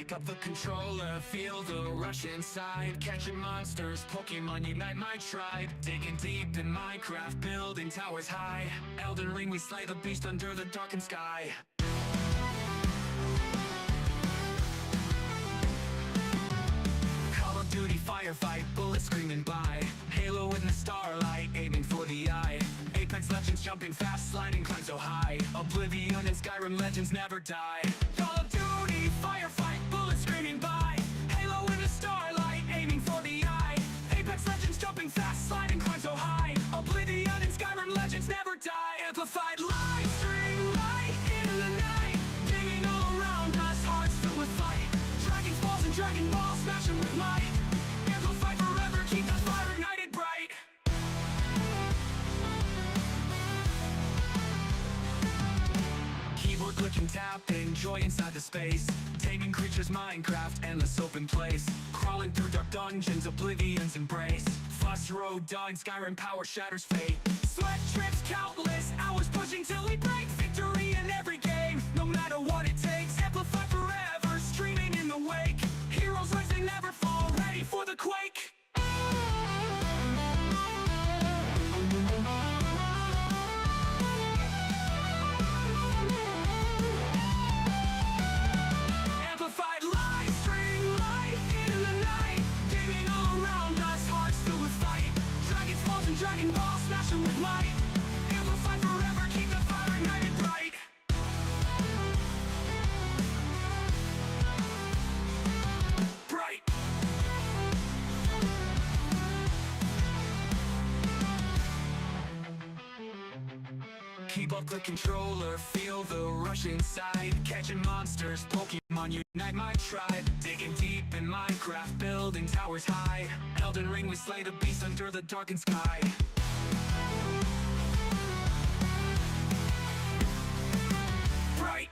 Pick up the controller, feel the rush inside. Catching monsters, Pokemon unite my tribe. Digging deep in Minecraft, building towers high. Elden Ring, we slay the beast under the darkened sky. Call of Duty firefight, bullets screaming by. Halo in the starlight, aiming for the eye. Apex Legends jumping fast, sliding climb so high. Oblivion and Skyrim legends never die. Call of Duty firefight, bullets screaming by. Halo in the starlight, aiming for the eye. Apex Legends jumping fast, sliding climb so high. Oblivion and Skyrim legends never die. Amplified live stream light into the night. Digging all around us, hearts filled with fight. Dragon balls and Dragon Balls, smashing with might. Amplified forever, keep that fire ignited bright. Keyboard click and tap, enjoy inside the space. Taming creatures, Minecraft, endless open place. Crawling through dark dungeons, Oblivion's embrace. Fuss road, dog, Skyrim power shatters fate. Sweat trips, countless hours pushing till we break. Victory in every game, no matter what it takes. Amplify forever, streaming in the wake. Heroes rising, never fall, ready for the quake. Amplified live stream light into the night. Gaming all around us, hearts filled with fight. Dragon balls and Dragon Balls, smashing with might. Amplified forever, keep the fire ignited bright. Bright. Keep up the controller, feel the rush inside. Catching monsters, Pokemon unite my tribe. Digging deep in Minecraft, building towers high. Elden Ring, we slay the beast under the darkened sky. Bright.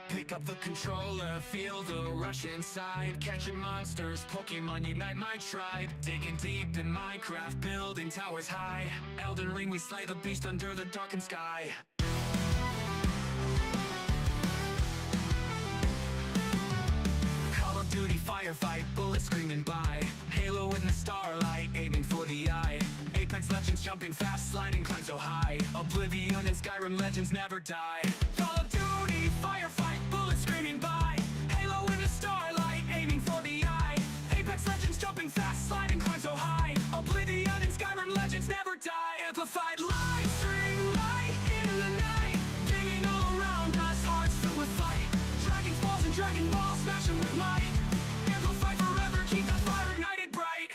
Pick up the controller, feel the rush inside. Catching monsters, Pokemon unite my tribe. Digging deep in Minecraft, building towers high. Elden Ring, we slay the beast under the darkened sky. Call of Duty firefight, bullets screaming by. Halo in the starlight, aiming for the eye. Apex Legends jumping fast, sliding climb so high. Oblivion and Skyrim legends never die. Call of Duty firefight, bullets screaming by. Halo in the starlight, aiming for the eye. Apex Legends jumping fast, sliding climb so high. Oblivion and Skyrim legends never die. Amplified live stream light into the night. Digging all around us, hearts filled with fight. Dragon balls and Dragon Balls, smashing with might. Amplified forever, keep that fire ignited bright.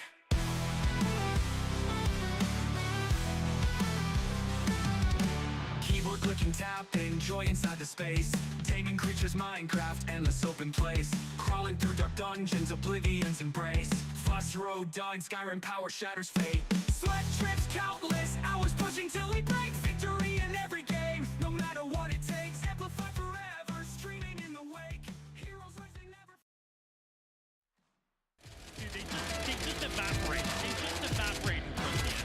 Keyboard click and tap, enjoy inside the space. Taming creatures, Minecraft, endless open place. Crawling through dark dungeons, Oblivion's embrace. Fuss road, dog, Skyrim power shatters fate. Sweat trips, countless hours pushing till we break. Victory in every game, no matter what it takes. Amplify forever, streaming in the wake. Heroes rising never. Dude, they just evaporate. They just evaporate in front of the end.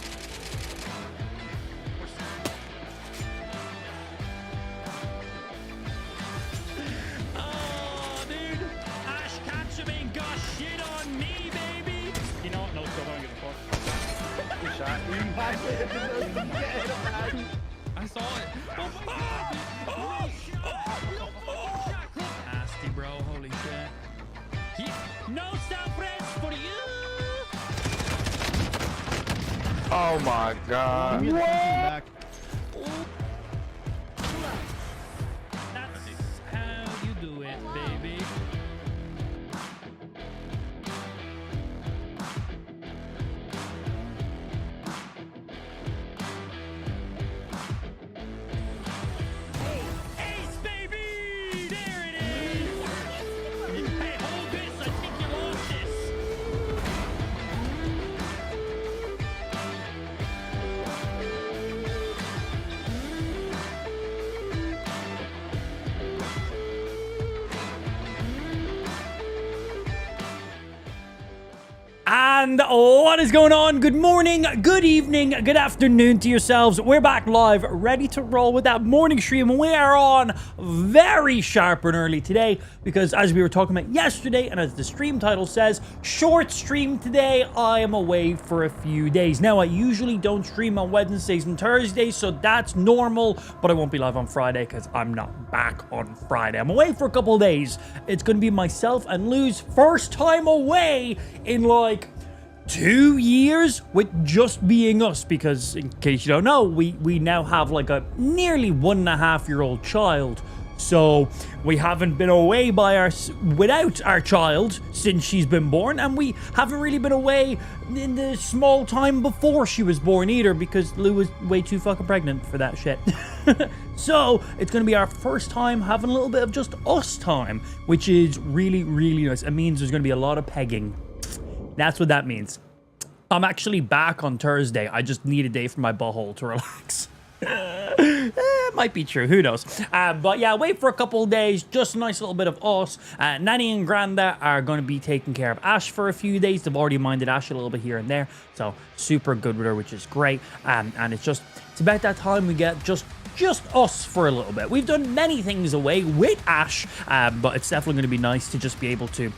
Oh, dude. Ash Ketchum got shit on me, baby. You know what? No, still don't give a fuck. Good shot. I saw it. Nasty, bro. Holy shit. No stop press for you. Oh my god. What? That's how you do it, baby. Ace, baby! There it is! Hey, hold this! I think you lost this! And what is going on? Good morning, good evening, good afternoon to yourselves. We're back live, ready to roll with that morning stream. We are on very sharp and early today because, as we were talking about yesterday, and as the stream title says, short stream today. I am away for a few days. Now, I usually don't stream on Wednesdays and Thursdays, so that's normal, but I won't be live on Friday because I'm not back on Friday. I'm away for a couple of days. It's going to be myself and Lou's first time away in like 2 years with just being us, because in case you don't know, we now have like a nearly 1.5-year-old child, so we haven't been away without our child since she's been born, and we haven't really been away in the small time before she was born either, because Lou was way too fucking pregnant for that shit. So it's gonna be our first time having a little bit of just us time, which is really, really nice. It means there's gonna be a lot of pegging. That's what that means. I'm actually back on Thursday. I just need a day for my butthole to relax. It might be true. Who knows? But yeah, wait for a couple of days. Just a nice little bit of us. Nanny and Granda are going to be taking care of Ash for a few days. They've already minded Ash a little bit here and there. So super good with her, which is great. And it's about that time we get just us for a little bit. We've done many things away with Ash, but it's definitely going to be nice to just be able to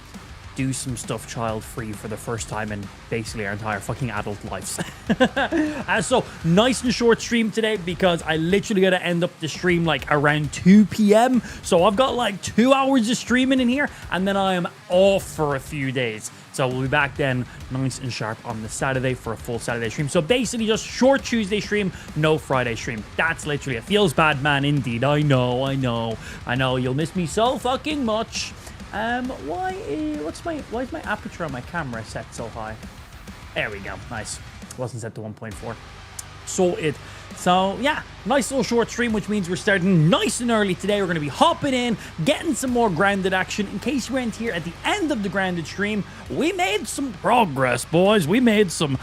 do some stuff child-free for the first time in basically our entire fucking adult lives. So, nice and short stream today because I literally gotta end up the stream like around 2 p.m. So I've got like 2 hours of streaming in here, and then I am off for a few days. So we'll be back then nice and sharp on the Saturday for a full Saturday stream. So basically just short Tuesday stream, no Friday stream. That's literally it. Feels bad, man, indeed. I know. You'll miss me so fucking much. Why is my aperture on my camera set so high? There we go. Nice. Wasn't set to 1.4. So yeah, nice little short stream, which means we're starting nice and early today. We're going to be hopping in, getting some more grounded action. In case you weren't here at the end of the grounded stream, we made some progress, boys. We made some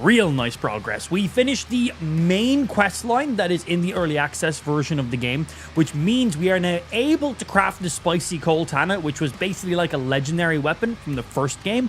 real nice progress. We finished the main quest line that is in the early access version of the game, which means we are now able to craft the spicy Coltana, which was basically like a legendary weapon from the first game.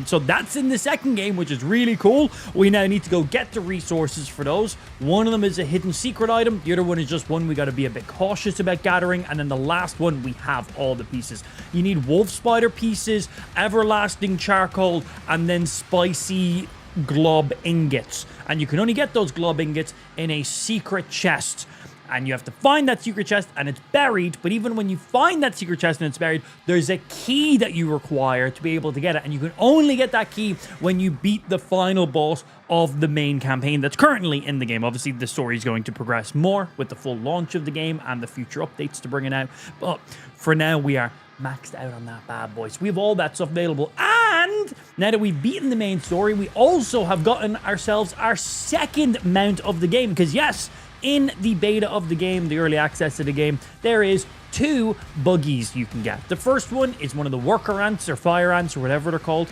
So that's in the second game, which is really cool. We now need to go get the resources for those. One of them is a hidden secret item. The other one is just one we got to be a bit cautious about gathering. And then the last one, we have all the pieces. You need wolf spider pieces, everlasting charcoal, and then spicy glob ingots, and you can only get those glob ingots in a secret chest, and you have to find that secret chest, and it's buried. But even when you find that secret chest and it's buried, there's a key that you require to be able to get it, and you can only get that key when you beat the final boss of the main campaign that's currently in the game. Obviously the story is going to progress more with the full launch of the game and the future updates to bring it out, but for now we are maxed out on that bad boy. So we have all that stuff available, and now that we've beaten the main story, we also have gotten ourselves our second mount of the game, because yes, in the beta of the game, the early access of the game, there is 2 buggies you can get. The first one is one of the worker ants or fire ants or whatever they're called.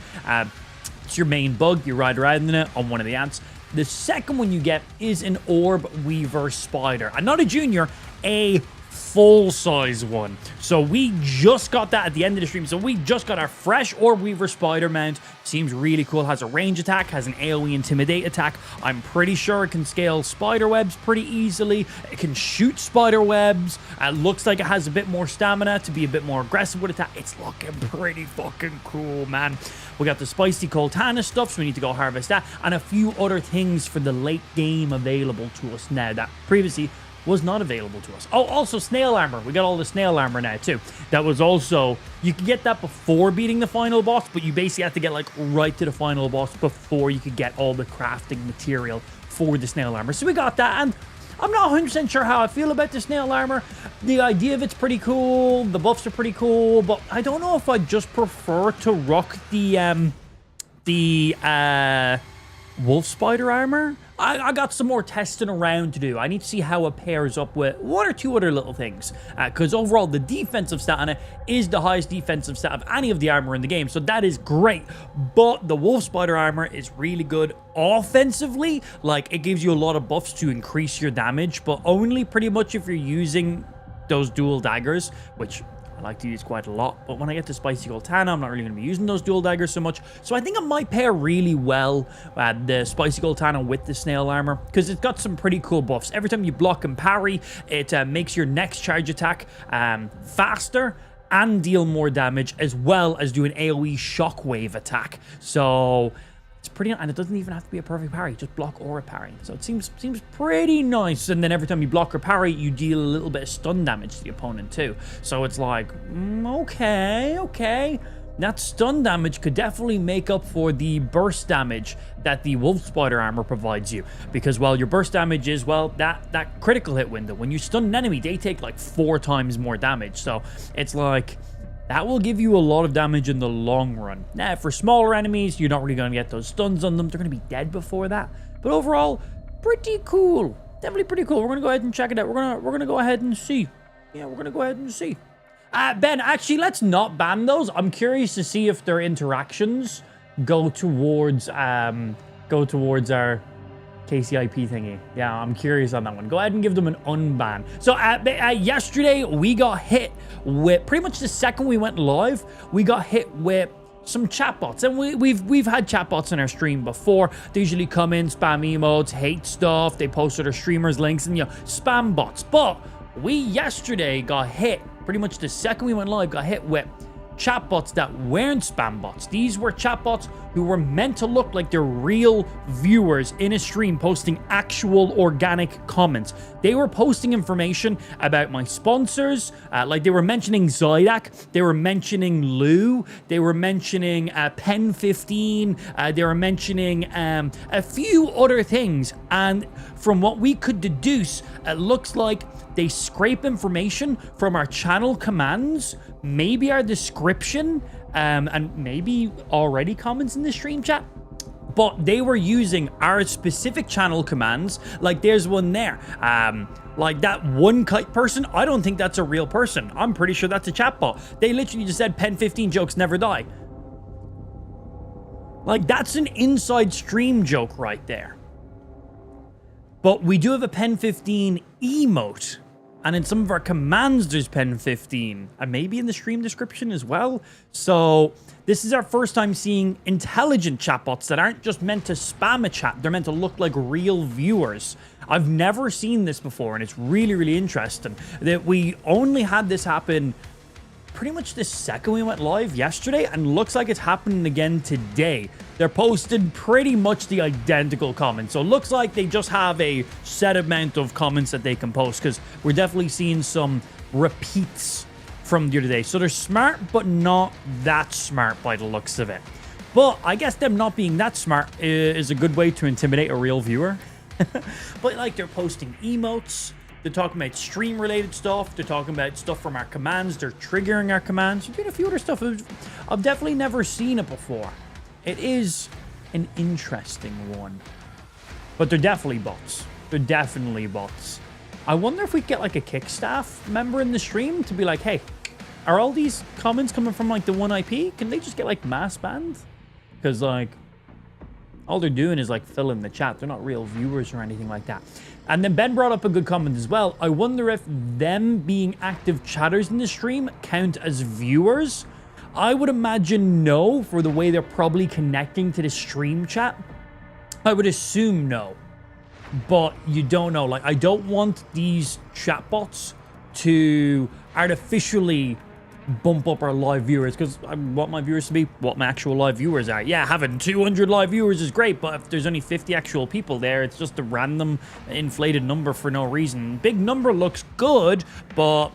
It's your main bug. You ride around in it on one of the ants. The second one you get is an orb weaver spider, and not a junior, a full-size one. So we just got that at the end of the stream. So we just got our fresh orb weaver spider mount. Seems really cool. Has a range attack, has an AoE intimidate attack. I'm pretty sure it can scale spider webs pretty easily. It can shoot spider webs. It looks like it has a bit more stamina to be a bit more aggressive with attack. It's looking pretty fucking cool, man. We got the spicy Coltana stuff, so we need to go harvest that, and a few other things for the late game available to us now that previously was not available to us. Oh, also snail armor. We got all the snail armor now too. That was also, you could get that before beating the final boss, but you basically have to get like right to the final boss before you could get all the crafting material for the snail armor. So we got that, and I'm not 100% sure how I feel about the snail armor. The idea of it's pretty cool. The buffs are pretty cool, but I don't know if I just prefer to rock the wolf spider armor. I got some more testing around to do. I need to see how it pairs up with 1 or 2 other little things. Because overall, the defensive stat on it is the highest defensive stat of any of the armor in the game. So that is great. But the wolf spider armor is really good offensively. Like, it gives you a lot of buffs to increase your damage, but only pretty much if you're using those dual daggers, which I like to use quite a lot, but when I get to Spicy Goltana, I'm not really going to be using those dual daggers so much. So I think it might pair really well the Spicy Goltana with the Snail Armor, because it's got some pretty cool buffs. Every time you block and parry, it makes your next charge attack faster and deal more damage, as well as do an AoE shockwave attack. So it's pretty, and it doesn't even have to be a perfect parry, just block or a parry. So it seems pretty nice. And then every time you block or parry, you deal a little bit of stun damage to the opponent too. So it's like, okay. That stun damage could definitely make up for the burst damage that the Wolf Spider armor provides you. Because, well, your burst damage is, well, that critical hit window. When you stun an enemy, they take like 4 times more damage. So it's like, that will give you a lot of damage in the long run. Now, for smaller enemies, you're not really going to get those stuns on them. They're going to be dead before that. But overall, pretty cool. Definitely pretty cool. We're going to go ahead and check it out. We're going to go ahead and see. Yeah, we're going to go ahead and see. Ben, actually, let's not ban those. I'm curious to see if their interactions go towards our KCIP thingy. Yeah, I'm curious on that one. Go ahead and give them an unban. So yesterday, we got hit with, pretty much the second we went live, we got hit with some chatbots. And we've had chatbots in our stream before. They usually come in, spam emotes, hate stuff. They post their streamers' links and, you know, spam bots. But we yesterday got hit, pretty much the second we went live, got hit with chatbots that weren't spam bots. These were chatbots who were meant to look like they're real viewers in a stream posting actual organic comments. They were posting information about my sponsors, like they were mentioning Zydak, they were mentioning Lou, they were mentioning Pen 15, they were mentioning a few other things. And from what we could deduce, it looks like they scrape information from our channel commands, maybe our description, and maybe already comments in the stream chat. But they were using our specific channel commands. Like there's one there. Like that one kite person, I don't think that's a real person. I'm pretty sure that's a chatbot. They literally just said Pen 15 jokes never die. Like that's an inside stream joke right there. But we do have a Pen 15 emote. And in some of our commands, there's Pen 15. And maybe in the stream description as well. So this is our first time seeing intelligent chatbots that aren't just meant to spam a chat. They're meant to look like real viewers. I've never seen this before. And it's really, really interesting that we only had this happen pretty much the second we went live yesterday, and looks like it's happening again today. They're posted pretty much the identical comments, so it looks like they just have a set amount of comments that they can post, because we're definitely seeing some repeats from the other day. So they're smart, but not that smart by the looks of it. But I guess them not being that smart is a good way to intimidate a real viewer. But like, they're posting emotes, they're talking about stream-related stuff. They're talking about stuff from our commands. They're triggering our commands. They're doing a few other stuff. I've definitely never seen it before. It is an interesting one. But they're definitely bots. They're definitely bots. I wonder if we get like a Kickstaff member in the stream to be like, hey, are all these comments coming from like the one IP? Can they just get like mass banned? Because like, all they're doing is like filling the chat. They're not real viewers or anything like that. And then Ben brought up a good comment as well. I wonder if them being active chatters in the stream count as viewers. I would imagine no, for the way they're probably connecting to the stream chat. I would assume no. But you don't know. Like, I don't want these chatbots to artificially bump up our live viewers, because I want my viewers to be what my actual live viewers are. Yeah, having 200 live viewers is great, but if there's only 50 actual people there, it's just a random inflated number for no reason. Big number looks good, but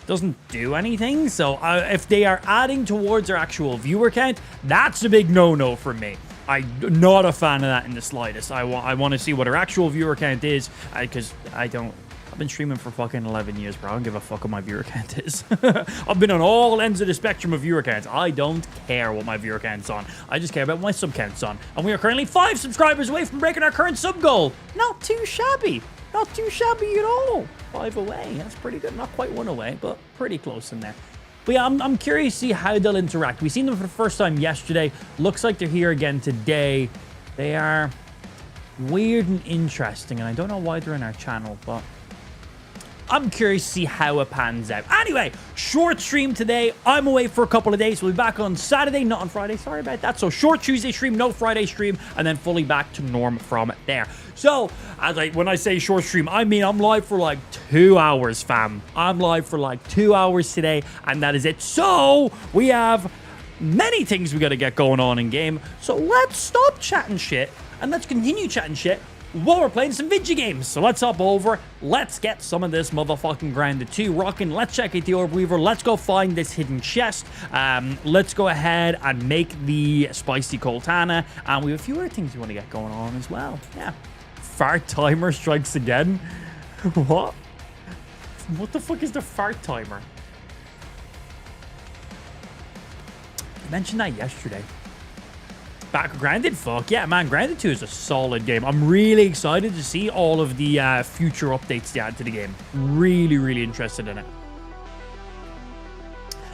doesn't do anything. So if they are adding towards our actual viewer count, that's a big no-no for me. I'm not a fan of that in the slightest. I want to see what our actual viewer count is, because I've been streaming for fucking 11 years, bro. I don't give a fuck what my viewer count is. I've been on all ends of the spectrum of viewer counts. I don't care what my viewer count's on. I just care about what my sub count's on. And we are currently 5 subscribers away from breaking our current sub goal. Not too shabby. Not too shabby at all. 5 away. That's pretty good. Not quite 1 away, but pretty close in there. But yeah, I'm curious to see how they'll interact. We've seen them for the first time yesterday. Looks like they're here again today. They are weird and interesting, and I don't know why they're in our channel, but I'm curious to see how it pans out. Anyway, short stream today. I'm away for a couple of days. We'll be back on Saturday, not on Friday. Sorry about that. So short Tuesday stream, no Friday stream, and then fully back to norm from there. So, when I say short stream, I mean I'm live for like 2 hours, fam. I'm live for like 2 hours today, and that is it. So, we have many things we got to get going on in game. So let's stop chatting shit, and let's continue chatting shit while we're playing some video games. So let's hop over. Let's get some of this motherfucking Grounded 2 rocking. Let's check out the Orb Weaver. Let's go find this hidden chest. Let's go ahead and make the Spicy Coltana. And we have a few other things we want to get going on as well. Yeah. Fart timer strikes again. What? What the fuck is the fart timer? I mentioned that yesterday. Back with Grounded? Fuck yeah, man. Grounded 2 is a solid game. I'm really excited to see all of the future updates they add to the game. Really, really interested in it.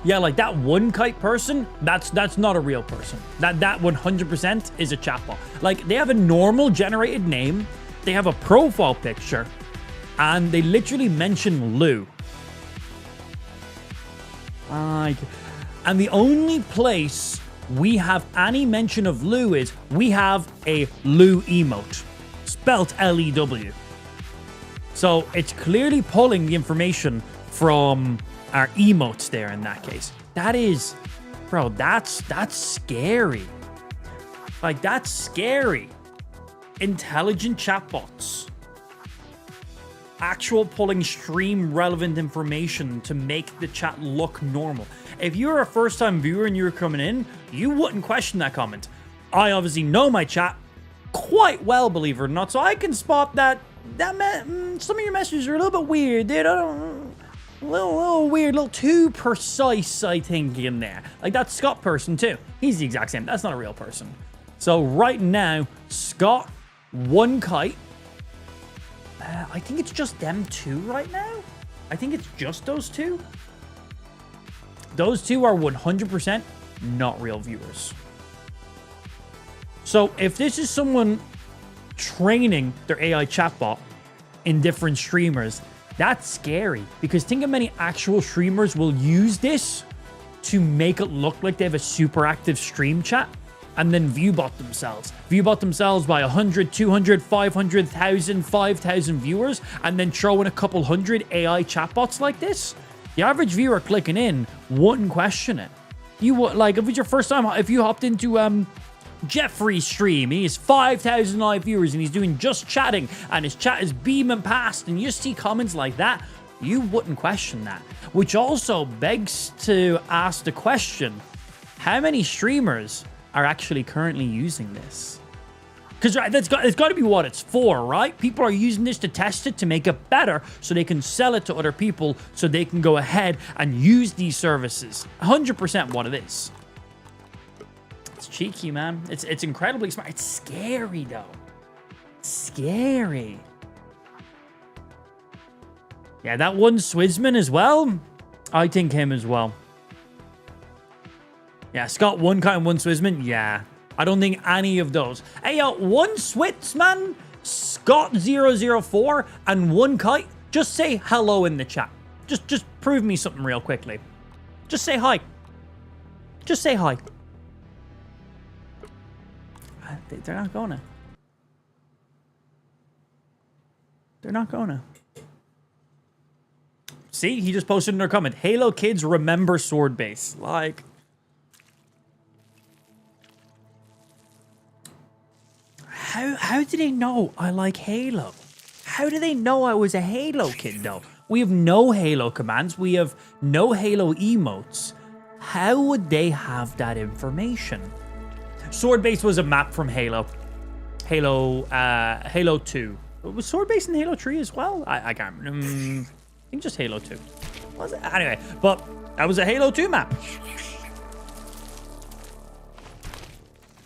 Yeah, like that one kite person, that's not a real person. That 100% is a chatbot. Like, they have a normal generated name, they have a profile picture, and they literally mention Lou. And the only place we have any mention of Lou is we have a Lou emote, spelt L-E-W. So it's clearly pulling the information from our emotes there in that case. That is, bro, that's scary. Like, that's scary. Intelligent chatbots. Actual pulling stream relevant information to make the chat look normal. If you're a first time viewer and you're coming in, you wouldn't question that comment. I obviously know my chat quite well, believe it or not, so I can spot that some of your messages are a little bit weird, dude. A little weird, a little too precise, I think, in there. Like that Scott person too. He's the exact same. That's not a real person. So right now, Scott, one kite. I think it's just them two right now. I think it's just those two. Those two are 100% not real viewers. So if this is someone training their AI chatbot in different streamers, that's scary. Because think how many actual streamers will use this to make it look like they have a super active stream chat and then viewbot themselves. Viewbot themselves by 100, 200, 500,000, 5,000 viewers, and then throw in a couple hundred AI chatbots like this. The average viewer clicking in wouldn't question it. You would, like, if it was your first time, if you hopped into Jeffrey's stream, he has 5,000 live viewers and he's doing just chatting and his chat is beaming past and you see comments like that, you wouldn't question that. Which also begs to ask the question, how many streamers are actually currently using this? Because it's got to be what it's for, right? People are using this to test it, to make it better, so they can sell it to other people, so they can go ahead and use these services. 100% what it is. It's cheeky, man. It's incredibly smart. It's scary, though. Scary. Yeah, that one Swizman as well. I think him as well. Yeah, Scott, one kite and one Swizman. Yeah, I don't think any of those. Hey, yo, one Switzman, Scott004, and one kite. Just say hello in the chat. Just prove me something real quickly. Just say hi. Just say hi. They're not gonna. They're not gonna. See, he just posted in their comment. Halo kids remember sword base. Like, how do they know I like Halo? How do they know I was a Halo kid, though? We have no Halo commands. We have no Halo emotes. How would they have that information? Sword base was a map from Halo. Halo 2. Was sword base in Halo 3 as well? I can't remember. I think just Halo 2. Was it? Anyway, but that was a Halo 2 map.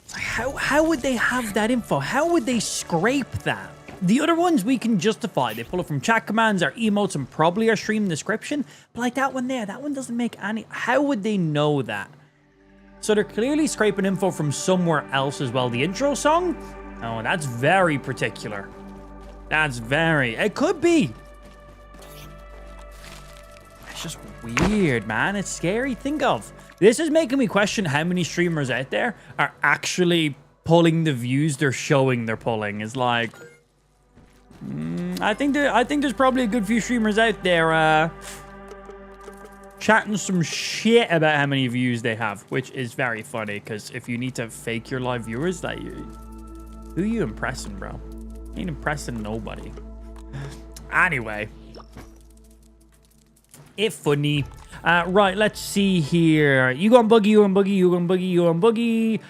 How would they have that info? How would they scrape that? The other ones we can justify. They pull it from chat commands, our emotes, and probably our stream description. But like that one there, that one doesn't make any... How would they know that? So they're clearly scraping info from somewhere else as well. The intro song? Oh, that's very particular. That's very... It could be. It's just weird, man. It's scary. Think of this is making me question how many streamers out there are actually pulling the views they're showing they're pulling. Is like, I think there's probably a good few streamers out there chatting some shit about how many views they have, which is very funny because if you need to fake your live viewers, that who you impressing, bro? Ain't impressing nobody. Anyway. It funny. Right, let's see here. You go on buggy, you on buggy, you on buggy, you on buggy.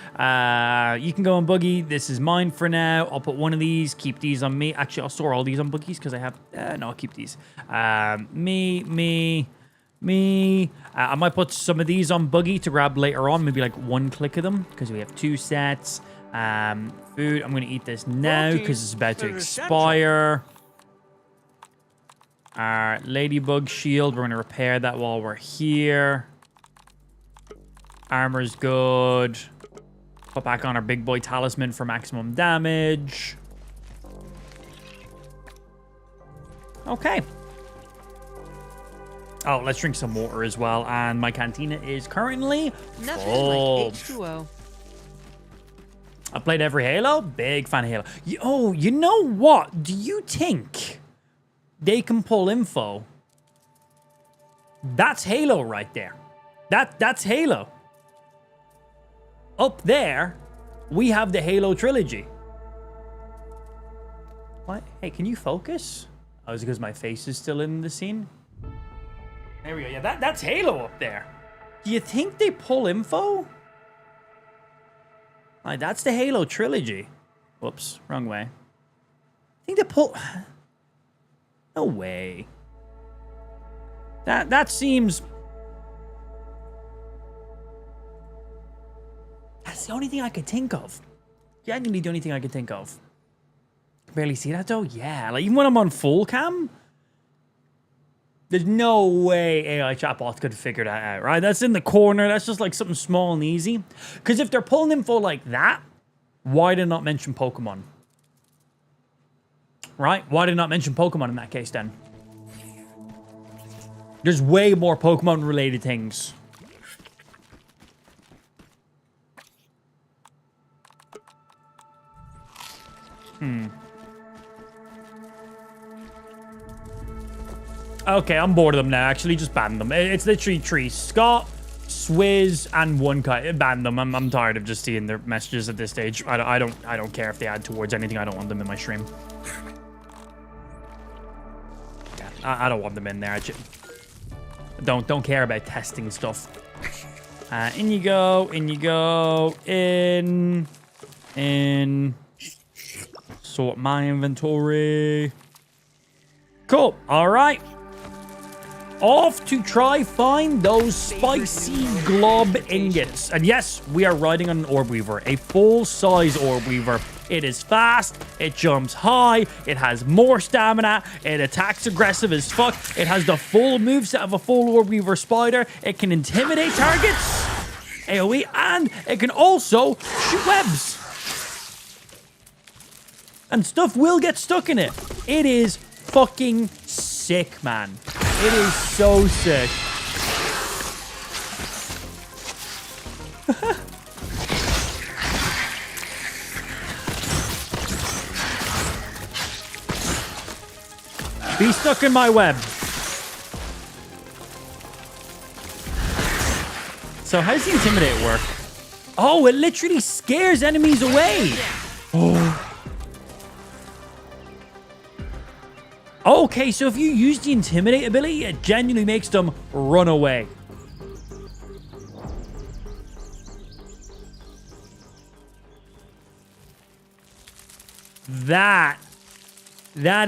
You can go on buggy. This is mine for now. I'll put one of these. Keep these on me. Actually, I'll store all these on buggies because I have... no, I'll keep these. Me. I might put some of these on buggy to grab later on. Maybe like one click of them because we have 2 sets. Food. I'm going to eat this now because it's about to expire. Our ladybug shield, we're going to repair that while we're here. Armor's good. Put back on our big boy talisman for maximum damage. Okay. Oh, let's drink some water as well. And my cantina is currently full. Like H2O. I played every Halo. Big fan of Halo. Oh, you know what? Do you think they can pull info? That's Halo right there. That's Halo. Up there, we have the Halo trilogy. What? Hey, can you focus? Oh, is it because my face is still in the scene? There we go. Yeah, that's Halo up there. Do you think they pull info? Like, that's the Halo trilogy. Whoops, wrong way. I think they pull... No way. That seems... That's the only thing I could think of. Genuinely the only thing I could think of. Barely see that though? Yeah, like even when I'm on full cam, there's no way AI chatbots could figure that out, right? That's in the corner. That's just like something small and easy. Because if they're pulling info like that, why did not mention Pokemon? Right? Why did not mention Pokemon in that case then? There's way more Pokemon related things. Okay, I'm bored of them now. Actually, just ban them. It's literally 3. Scott, Swizz, and 1Kite. Ban them. I'm tired of just seeing their messages at this stage. I don't care if they add towards anything. I don't want them in my stream. Yeah, I don't want them in there. Don't care about testing stuff. In you go. In you go. In. Sort my inventory. Cool. All right. Off to try find those spicy glob ingots. And yes, we are riding on an orb weaver, a full-size orb weaver. It is fast, it jumps high, it has more stamina, it attacks aggressive as fuck, it has the full moveset of a full orb weaver spider, it can intimidate targets, AoE, and it can also shoot webs. And stuff will get stuck in it. It is fucking sick, man. It is so sick. Be stuck in my web. So how does the intimidate work? Oh, it literally scares enemies away. Oh. Okay, so if you use the intimidate ability, it genuinely makes them run away. That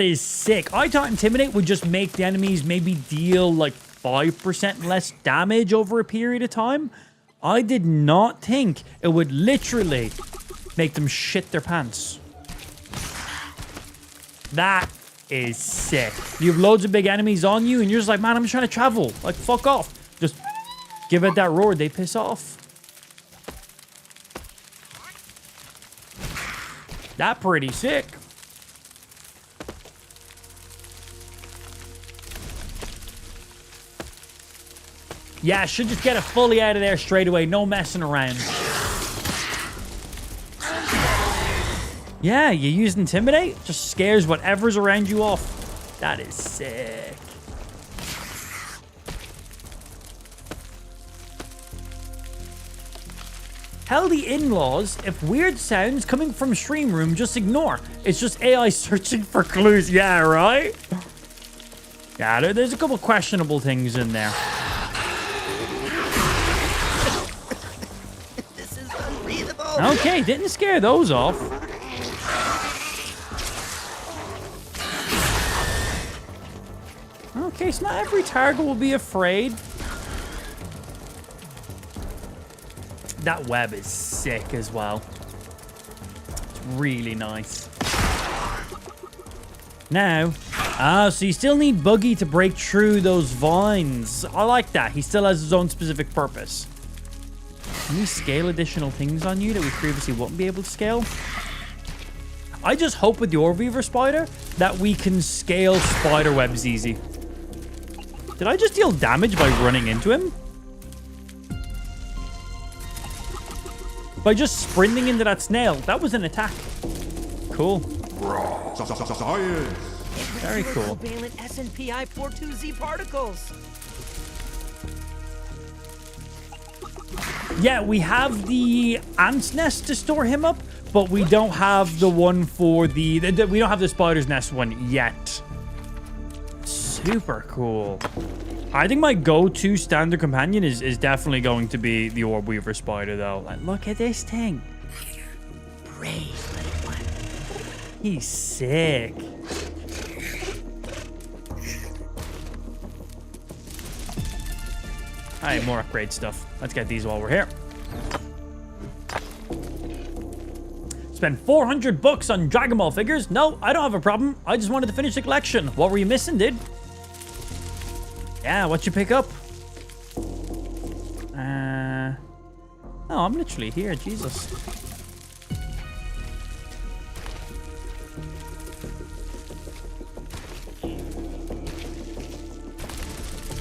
is sick. I thought intimidate would just make the enemies maybe deal like 5% less damage over a period of time. I did not think it would literally make them shit their pants. That is sick. You have loads of big enemies on you and you're just like, man, I'm just trying to travel. Like, fuck off. Just give it that roar. They piss off. That pretty sick. Yeah, should just get it fully out of there straight away. No messing around. Yeah, you use Intimidate. Just scares whatever's around you off. That is sick. Tell the in-laws if weird sounds coming from stream room, just ignore. It's just AI searching for clues. Yeah, right? Yeah, there's a couple questionable things in there. This is unbreathable. Okay, didn't scare those off. Okay, so not every target will be afraid. That web is sick as well. It's really nice. Now, so you still need Buggy to break through those vines. I like that. He still has his own specific purpose. Can we scale additional things on you that we previously wouldn't be able to scale? I just hope with the Orb Weaver Spider that we can scale spider webs easy. Did I just deal damage by running into him? By just sprinting into that snail. That was an attack. Cool. Very cool. Covalent SNPI 42Z particles. Yeah, we have the ant's nest to store him up, but we don't have the one for the we don't have the spider's nest one yet. Super cool. I think my go-to standard companion is definitely going to be the Orb Weaver Spider, though. Like, look at this thing. Brave little one. He's sick. All right, more upgrade stuff. Let's get these while we're here. Spend 400 bucks on Dragon Ball figures? No, I don't have a problem. I just wanted to finish the collection. What were you missing, dude? Yeah, what you pick up? Oh, I'm literally here. Jesus.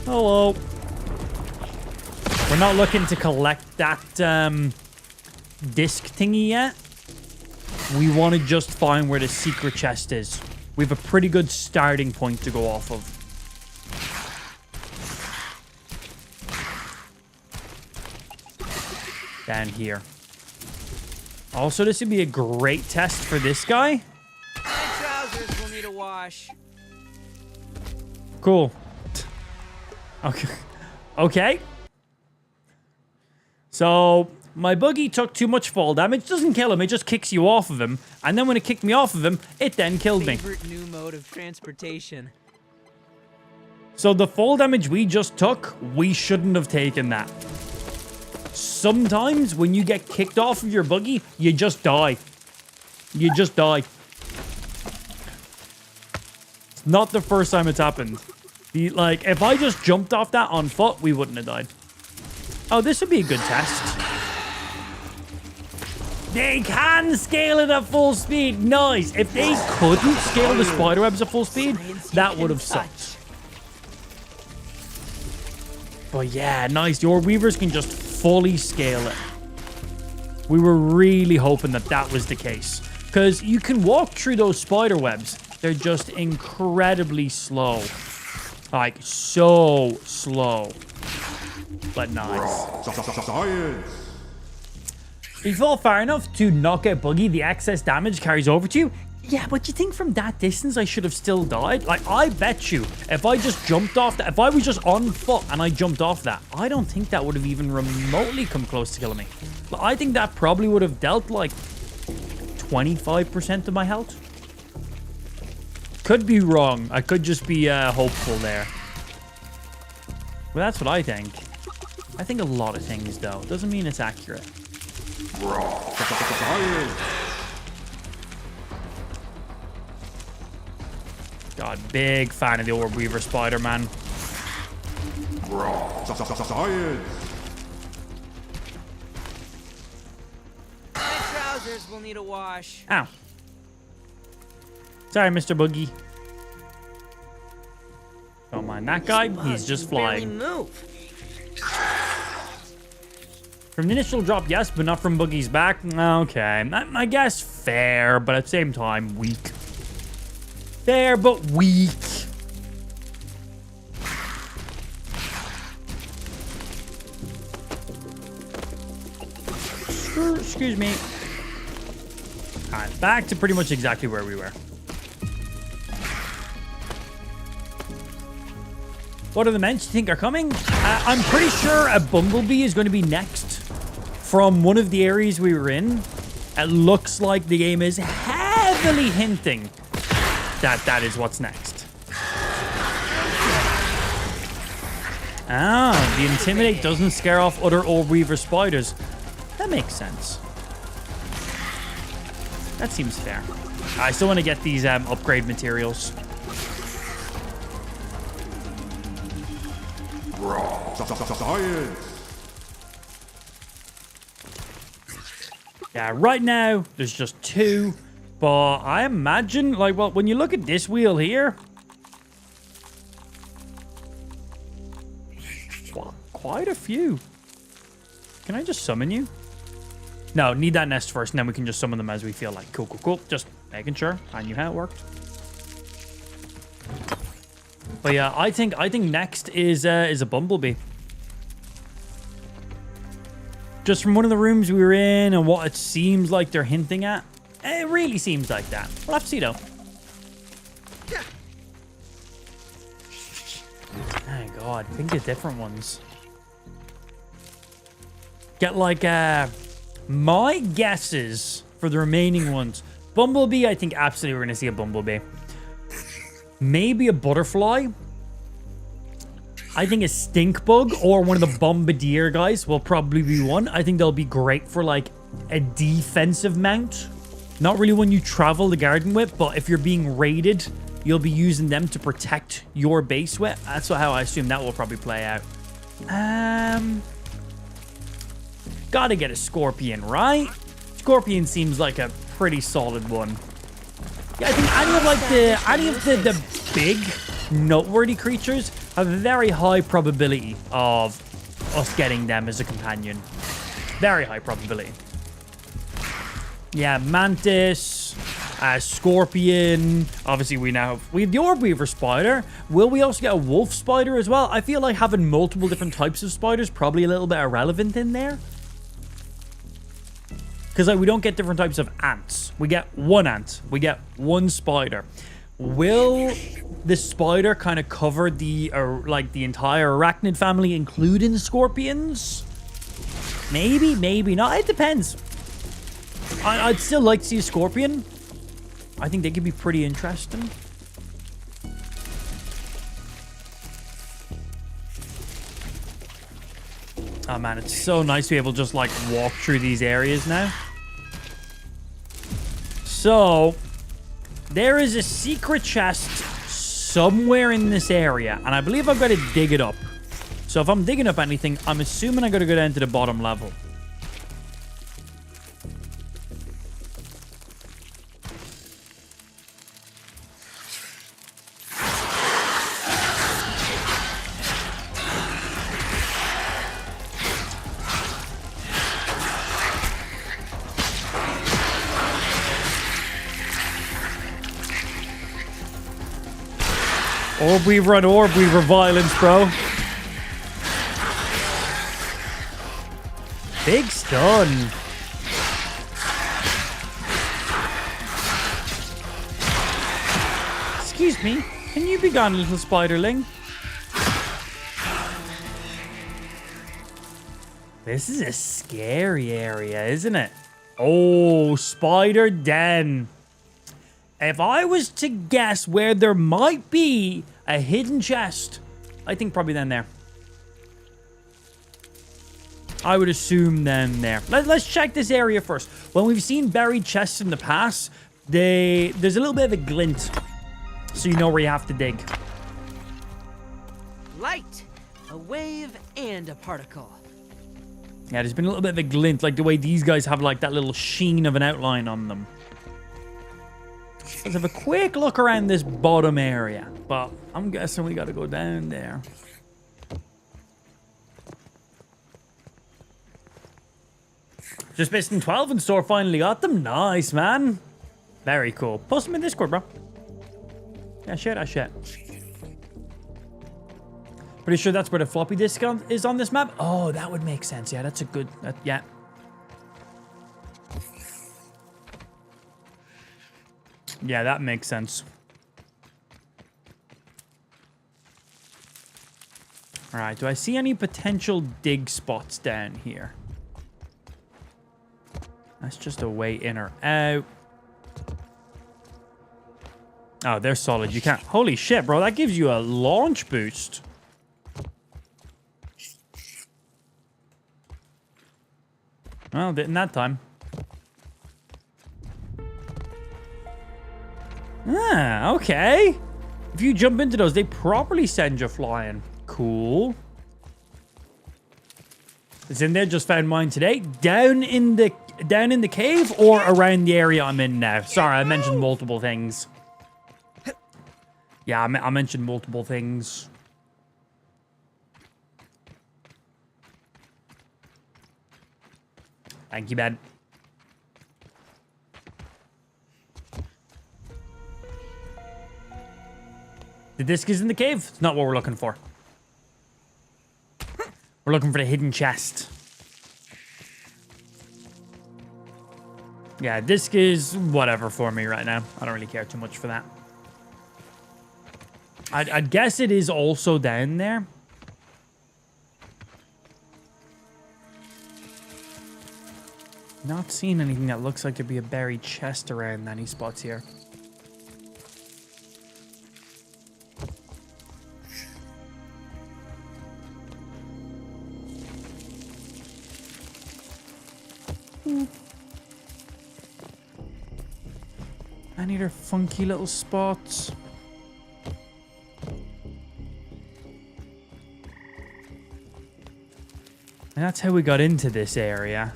Hello. We're not looking to collect that disc thingy yet. We want to just find where the secret chest is. We have a pretty good starting point to go off of. Down here. Also, this would be a great test for this guy. My trousers will need a wash. Cool. Okay. Okay. So, my buggy took too much fall damage. Doesn't kill him, it just kicks you off of him. And then when it kicked me off of him, it then killed me. Favorite new mode of transportation. So the fall damage we just took, we shouldn't have taken that. Sometimes when you get kicked off of your buggy, you just die. You just die. It's not the first time it's happened. Like, if I just jumped off that on foot, we wouldn't have died. Oh, this would be a good test. They can scale it at full speed. Nice. If they couldn't scale the spiderwebs at full speed, that would have sucked. But yeah, nice. The Orb Weavers can just fully scale it. We were really hoping that that was the case. Because you can walk through those spider webs. They're just incredibly slow. Like, so slow. But nice. If you fall far enough to knock out Buggy, the excess damage carries over to you. Yeah, but you think from that distance I should have still died? Like, I bet you, if I just jumped off that, if I was just on foot and I jumped off that, I don't think that would have even remotely come close to killing me. But I think that probably would have dealt like 25% of my health. Could be wrong. I could just be hopeful there. Well, that's what I think. I think a lot of things, though. Doesn't mean it's accurate. God, big fan of the Orb Weaver Spider-Man. My trousers will need a wash. Ow. Sorry, Mr. Boogie. Don't mind that guy. He's just Barely flying. move. From the initial drop, yes, but not from Boogie's back. Okay, I guess fair, but at the same time, weak. Fair, but weak. Excuse me. All right, back to pretty much exactly where we were. What are the men you think are coming? I'm pretty sure a bumblebee is going to be next from one of the areas we were in. It looks like the game is heavily hinting that that is what's next. Ah, the Intimidate doesn't scare off other Orb Weaver spiders. That makes sense. That seems fair. I still want to get these upgrade materials. Science. Yeah, right now, there's just 2. But I imagine, like, well, when you look at this wheel here... well, quite a few. Can I just summon you? No, need that nest first, and then we can just summon them as we feel like. Cool, cool, cool. Just making sure. I knew how it worked. But yeah, I think next is a bumblebee. Just from one of the rooms we were in and what it seems like they're hinting at. It really seems like that. We'll have to see, though. Oh, God. Think of different ones. Get, like, my guesses for the remaining ones. Bumblebee, I think absolutely we're going to see a bumblebee. Maybe a butterfly. I think a stink bug or one of the bombardier guys will probably be one. I think they'll be great for, like, a defensive mount. Not really one you travel the garden with, but if you're being raided, you'll be using them to protect your base with. That's how I assume that will probably play out. Gotta get a scorpion, right? Scorpion seems like a pretty solid one. Yeah, I think any of the big noteworthy creatures have a very high probability of us getting them as a companion. Very high probability. Yeah, mantis, scorpion. Obviously, we have the Orb Weaver spider. Will we also get a wolf spider as well? I feel like having multiple different types of spiders probably a little bit irrelevant in there. Because like, we don't get different types of ants. We get one ant. We get one spider. Will the spider kind of cover the like the entire arachnid family, including scorpions? Maybe, maybe not. It depends. I'd still like to see a scorpion. I think they could be pretty interesting. Oh man, it's so nice to be able to just like walk through these areas now. So, there is a secret chest somewhere in this area, and I believe I've got to dig it up. So if I'm digging up anything, I'm assuming I got to go down to the bottom level. Orb Weaver on Orb Weaver violence, bro. Big stun. Excuse me, can you be gone, little spiderling? This is a scary area, isn't it? Oh, spider den. If I was to guess where there might be a hidden chest, I think probably then there. I would assume then there. Let's check this area first. When we've seen buried chests in the past, there's a little bit of a glint, so you know where you have to dig. Light, a wave, and a particle. Yeah, there's been a little bit of a glint, like the way these guys have like that little sheen of an outline on them. Let's have a quick look around this bottom area, but I'm guessing we got to go down there. Just missing 12 and store finally got them. Nice, man. Very cool. Post them in Discord, bro. Yeah, share that shit. Pretty sure that's where the floppy disk is on this map. Oh, that would make sense. Yeah, that's a good... yeah. Yeah, that makes sense. All right, do I see any potential dig spots down here? That's just a way in or out. Oh, they're solid. You can't... Holy shit, bro. That gives you a launch boost. Well, didn't that time. Ah, okay. If you jump into those, they properly send you flying. Cool. It's in there. Just found mine today. Down in the cave or around the area I'm in now. Sorry, I mentioned multiple things. Yeah, I mentioned multiple things. Thank you, man. The disc is in the cave. It's not what we're looking for. We're looking for the hidden chest. Yeah, disc is whatever for me right now. I don't really care too much for that. I'd guess it is also down there. Not seeing anything that looks like there'd be a buried chest around any spots here. Any other funky little spots? And that's how we got into this area.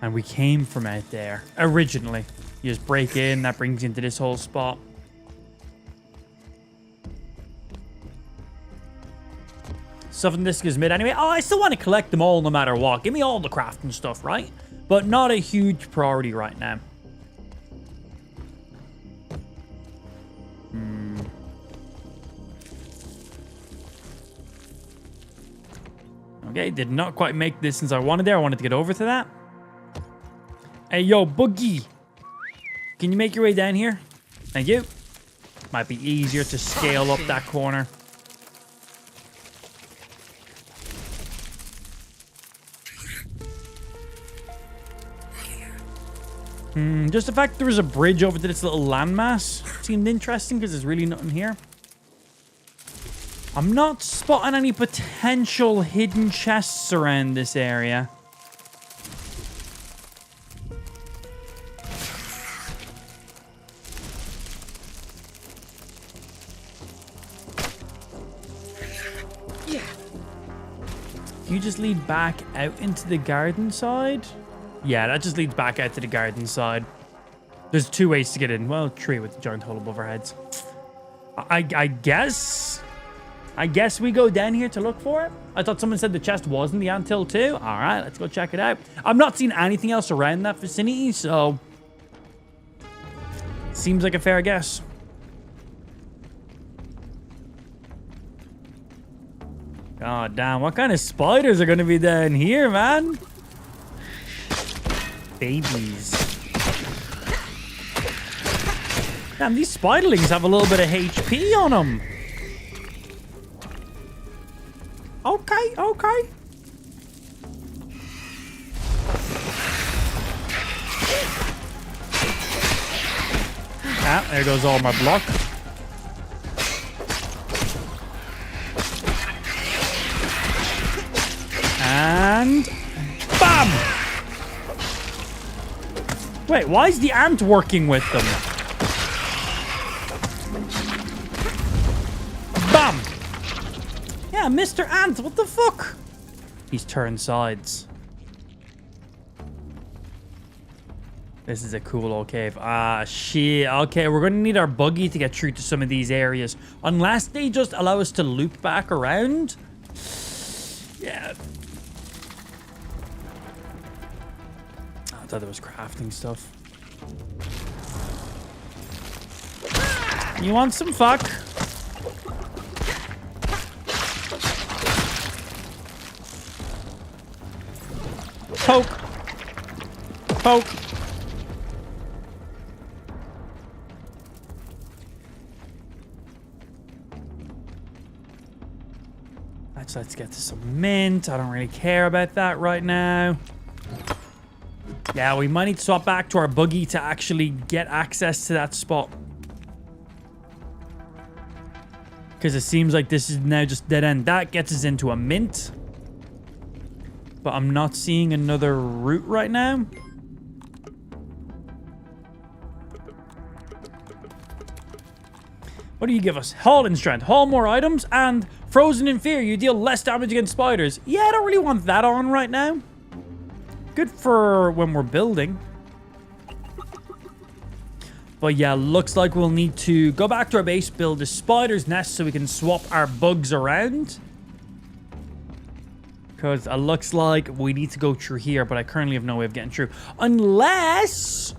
And we came from out there originally. You just break in, that brings you into this whole spot. Stuff in this is mid anyway. Oh, I still want to collect them all no matter what. Give me all the crafting stuff, right? But not a huge priority right now. Okay, did not quite make this since I wanted there. I wanted to get over to that. Hey, yo, Boogie. Can you make your way down here? Thank you. Might be easier to scale up that corner. Just the fact there was a bridge over to this little landmass seemed interesting because there's really nothing here. I'm not spotting any potential hidden chests around this area. You just lead back out into the garden side? Yeah, that just leads back out to the garden side. There's two ways to get in. Well, three with the giant hole above our heads. I guess we go down here to look for it. I thought someone said the chest was in the anthill too. All right, let's go check it out. I'm not seeing anything else around that vicinity, so... seems like a fair guess. God damn, what kind of spiders are going to be down here, man? Babies. Damn, these spiderlings have a little bit of HP on them. Okay, okay. Ah, there goes all my block. And... bam! Wait, why is the ant working with them? Bam! Yeah, Mr. Ant, what the fuck? He's turned sides. This is a cool old cave. Ah, shit. Okay, we're going to need our buggy to get through to some of these areas. Unless they just allow us to loop back around. Yeah. thought there was crafting stuff. You want some fuck? Poke. Poke. Let's get to some mint. I don't really care about that right now. Yeah, we might need to swap back to our buggy to actually get access to that spot. Because it seems like this is now just dead end. That gets us into a mint. But I'm not seeing another route right now. What do you give us? Haul in strength. Haul more items and frozen in fear. You deal less damage against spiders. Yeah, I don't really want that on right now. Good for when we're building. But yeah, looks like we'll need to go back to our base, build a spider's nest so we can swap our bugs around. Because it looks like we need to go through here, but I currently have no way of getting through. Unless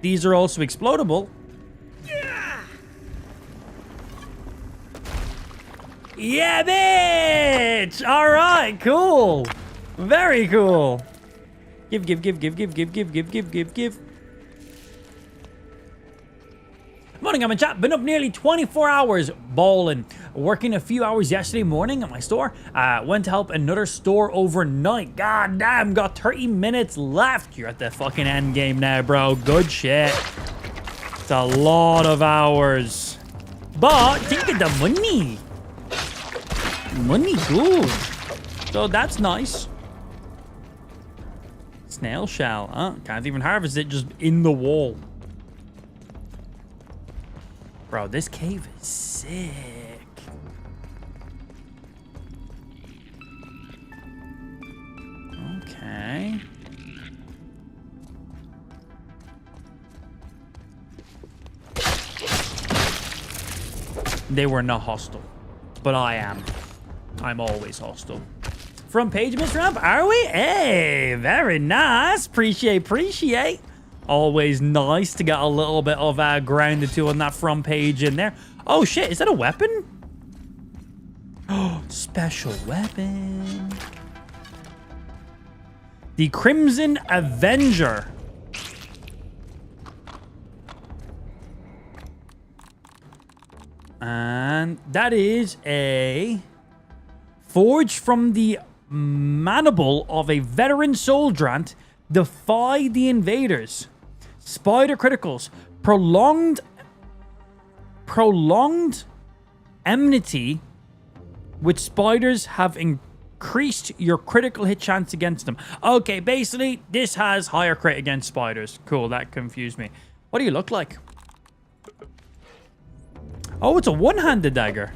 these are also explodable. Yeah, bitch! All right, cool. Very cool. Give. Morning, I'm in chat. Been up nearly 24 hours balling. Working a few hours yesterday morning at my store. Went to help another store overnight. God damn, got 30 minutes left. You're at the fucking end game now, bro. Good shit. It's a lot of hours. But think of the money. Money good. So that's nice. Snail shell. Huh? Can't even harvest it, just in the wall. Bro, this cave is sick. Okay. They were not hostile, but I am. I'm always hostile. Front page, Mr. Ramp, are we? Hey, very nice. Appreciate. Always nice to get a little bit of grounded to on that front page in there. Oh shit, is that a weapon? Oh, special weapon. The Crimson Avenger. And that is a forged from the mandible of a veteran soldier. Defy the invaders. Spider criticals. Prolonged enmity with spiders have increased your critical hit chance against them. Okay, basically, this has higher crit against spiders. Cool, that confused me. What do you look like? Oh, it's a one-handed dagger.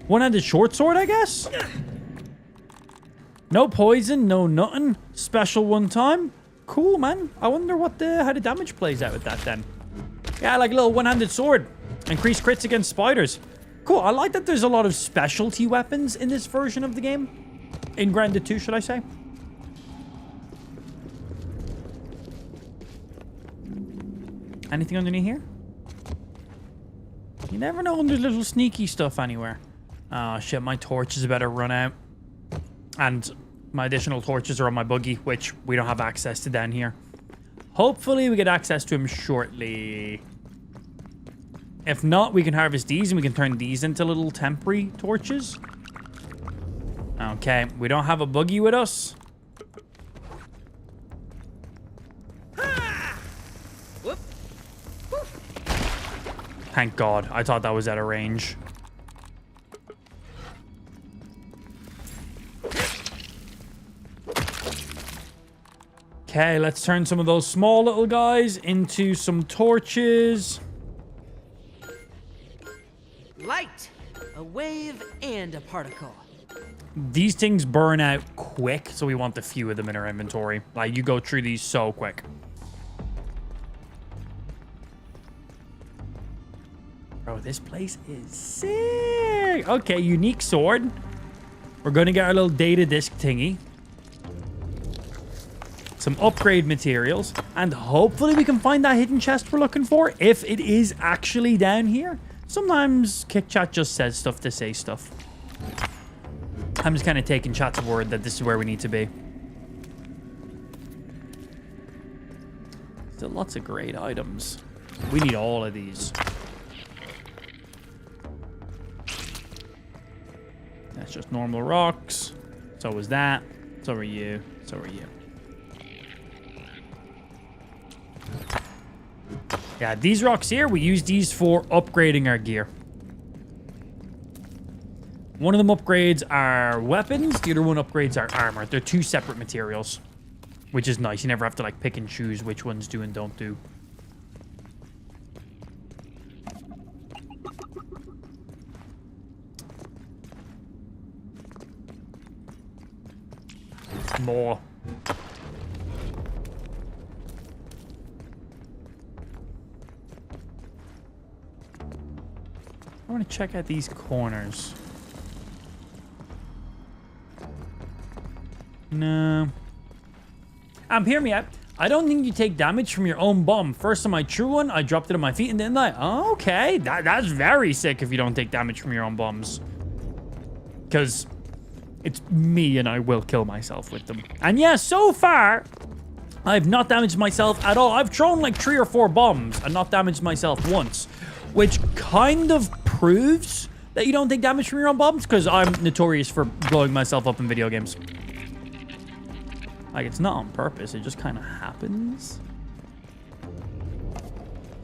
One-handed short sword, I guess? No poison, no nothing. Special one time. Cool, man. I wonder what how the damage plays out with that then. Yeah, like a little one-handed sword. Increased crits against spiders. Cool. I like that there's a lot of specialty weapons in this version of the game. In Grounded 2, should I say. Anything underneath here? You never know when there's little sneaky stuff anywhere. Oh, shit. My torch is about to run out. And my additional torches are on my buggy, which we don't have access to down here. Hopefully, we get access to him shortly. If not, we can harvest these and we can turn these into little temporary torches. Okay, we don't have a buggy with us. Thank God. I thought that was out of range. Okay, let's turn some of those small little guys into some torches. Light, a wave, and a particle. These things burn out quick, so we want a few of them in our inventory. Like, you go through these so quick. Bro, this place is sick. Okay, unique sword. We're going to get our little data disc thingy. some upgrade materials, and hopefully we can find that hidden chest we're looking for, if it is actually down here. Sometimes KickChat just says stuff to say stuff. I'm just kind of taking chat's word that this is where we need to be. Still lots of great items. We need all of these. That's just normal rocks. So was that. So are you. So are you. Yeah, these rocks here, we use these for upgrading our gear. One of them upgrades our weapons. The other one upgrades our armor. They're two separate materials, which is nice. You never have to like pick and choose which ones do and don't do. More. I want to check out these corners. No. Hear me out. I don't think you take damage from your own bomb. First time I threw one, I dropped it on my feet and then oh, okay. That's very sick if you don't take damage from your own bombs. Because it's me and I will kill myself with them. And yeah, so far, I've not damaged myself at all. I've thrown like 3 or 4 bombs and not damaged myself once. Which kind of proves that you don't take damage from your own bombs. Because I'm notorious for blowing myself up in video games. Like, it's not on purpose. It just kind of happens.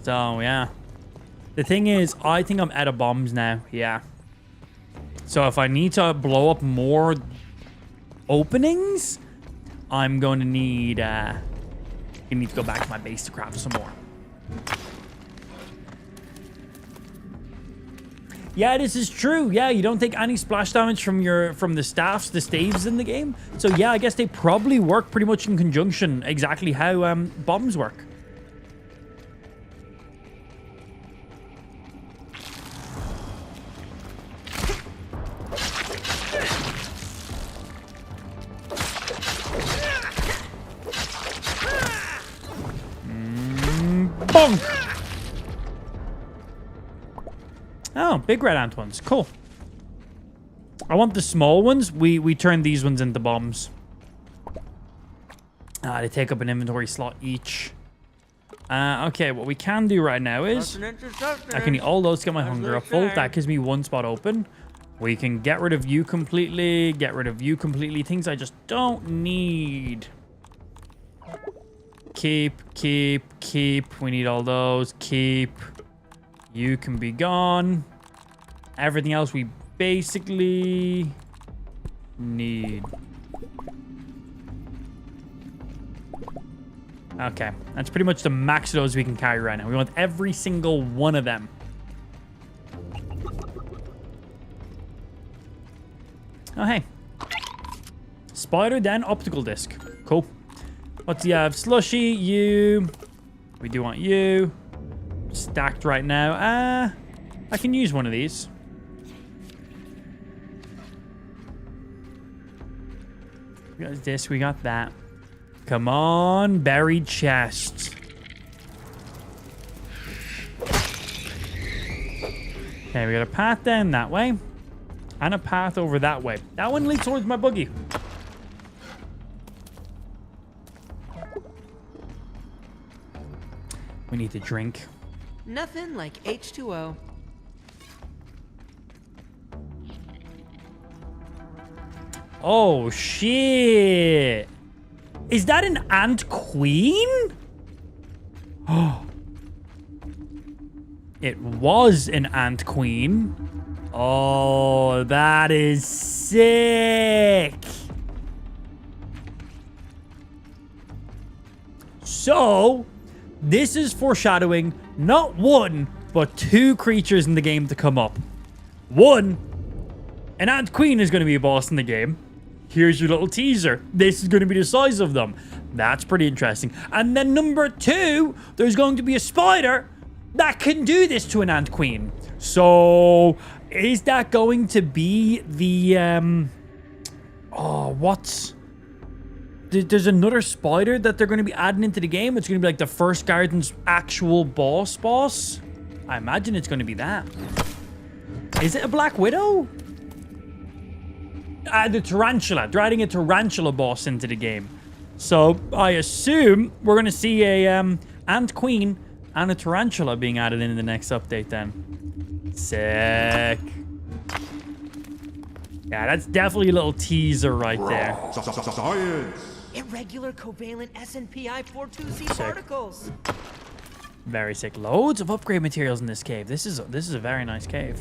So, yeah. The thing is, I think I'm out of bombs now. Yeah. So, if I need to blow up more openings, I'm going to need... I need to go back to my base to craft some more. Yeah, this is true. Yeah, you don't take any splash damage from the staffs, the staves in the game. So yeah, I guess they probably work pretty much in conjunction, exactly how bombs work. Bonk! Oh, big red ant ones. Cool. I want the small ones. We turn these ones into bombs. They take up an inventory slot each. Okay, what we can do right now is... I can eat all those to get my hunger up full. That gives me 1 spot open. We can get rid of you completely. Get rid of you completely. Things I just don't need. Keep. We need all those. Keep. You can be gone. Everything else we basically need. Okay, that's pretty much the max of those we can carry right now. We want every single one of them. Oh, hey. Spider Den optical disc. Cool. What do you have? Slushy, you. We do want you. Stacked right now. I can use one of these. We got this, we got that. Come on, buried chests. Okay, we got a path down that way. And a path over that way. That one leads towards my buggy. We need to drink. Nothing like H2O. Oh, shit. Is that an ant queen? Oh. It was an ant queen. Oh, that is sick. So, this is foreshadowing not 1, but 2 creatures in the game to come up. 1, an ant queen is going to be a boss in the game. Here's your little teaser. This is going to be the size of them. That's pretty interesting. And then number 2, there's going to be a spider that can do this to an ant queen. So, is that going to be the, the there's another spider that they're going to be adding into the game. It's going to be like the first garden's actual boss. I imagine it's going to be that. Is it a Black Widow? The tarantula. They're adding a tarantula boss into the game. So I assume we're going to see a ant queen and a tarantula being added in the next update then. Sick. Yeah, that's definitely a little teaser right there. Science. Irregular covalent SNPI 42Z particles. Very sick. Loads of upgrade materials in this cave. This is a very nice cave.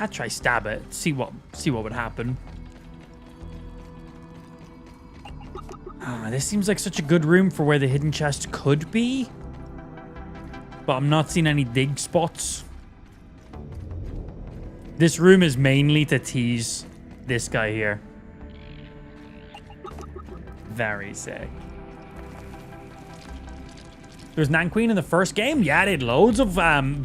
I'd try stab it. See what would happen. This seems like such a good room for where the hidden chest could be. But I'm not seeing any dig spots. This room is mainly to tease this guy here. Very sick. There's Nan Queen in the first game. Yeah, they had loads of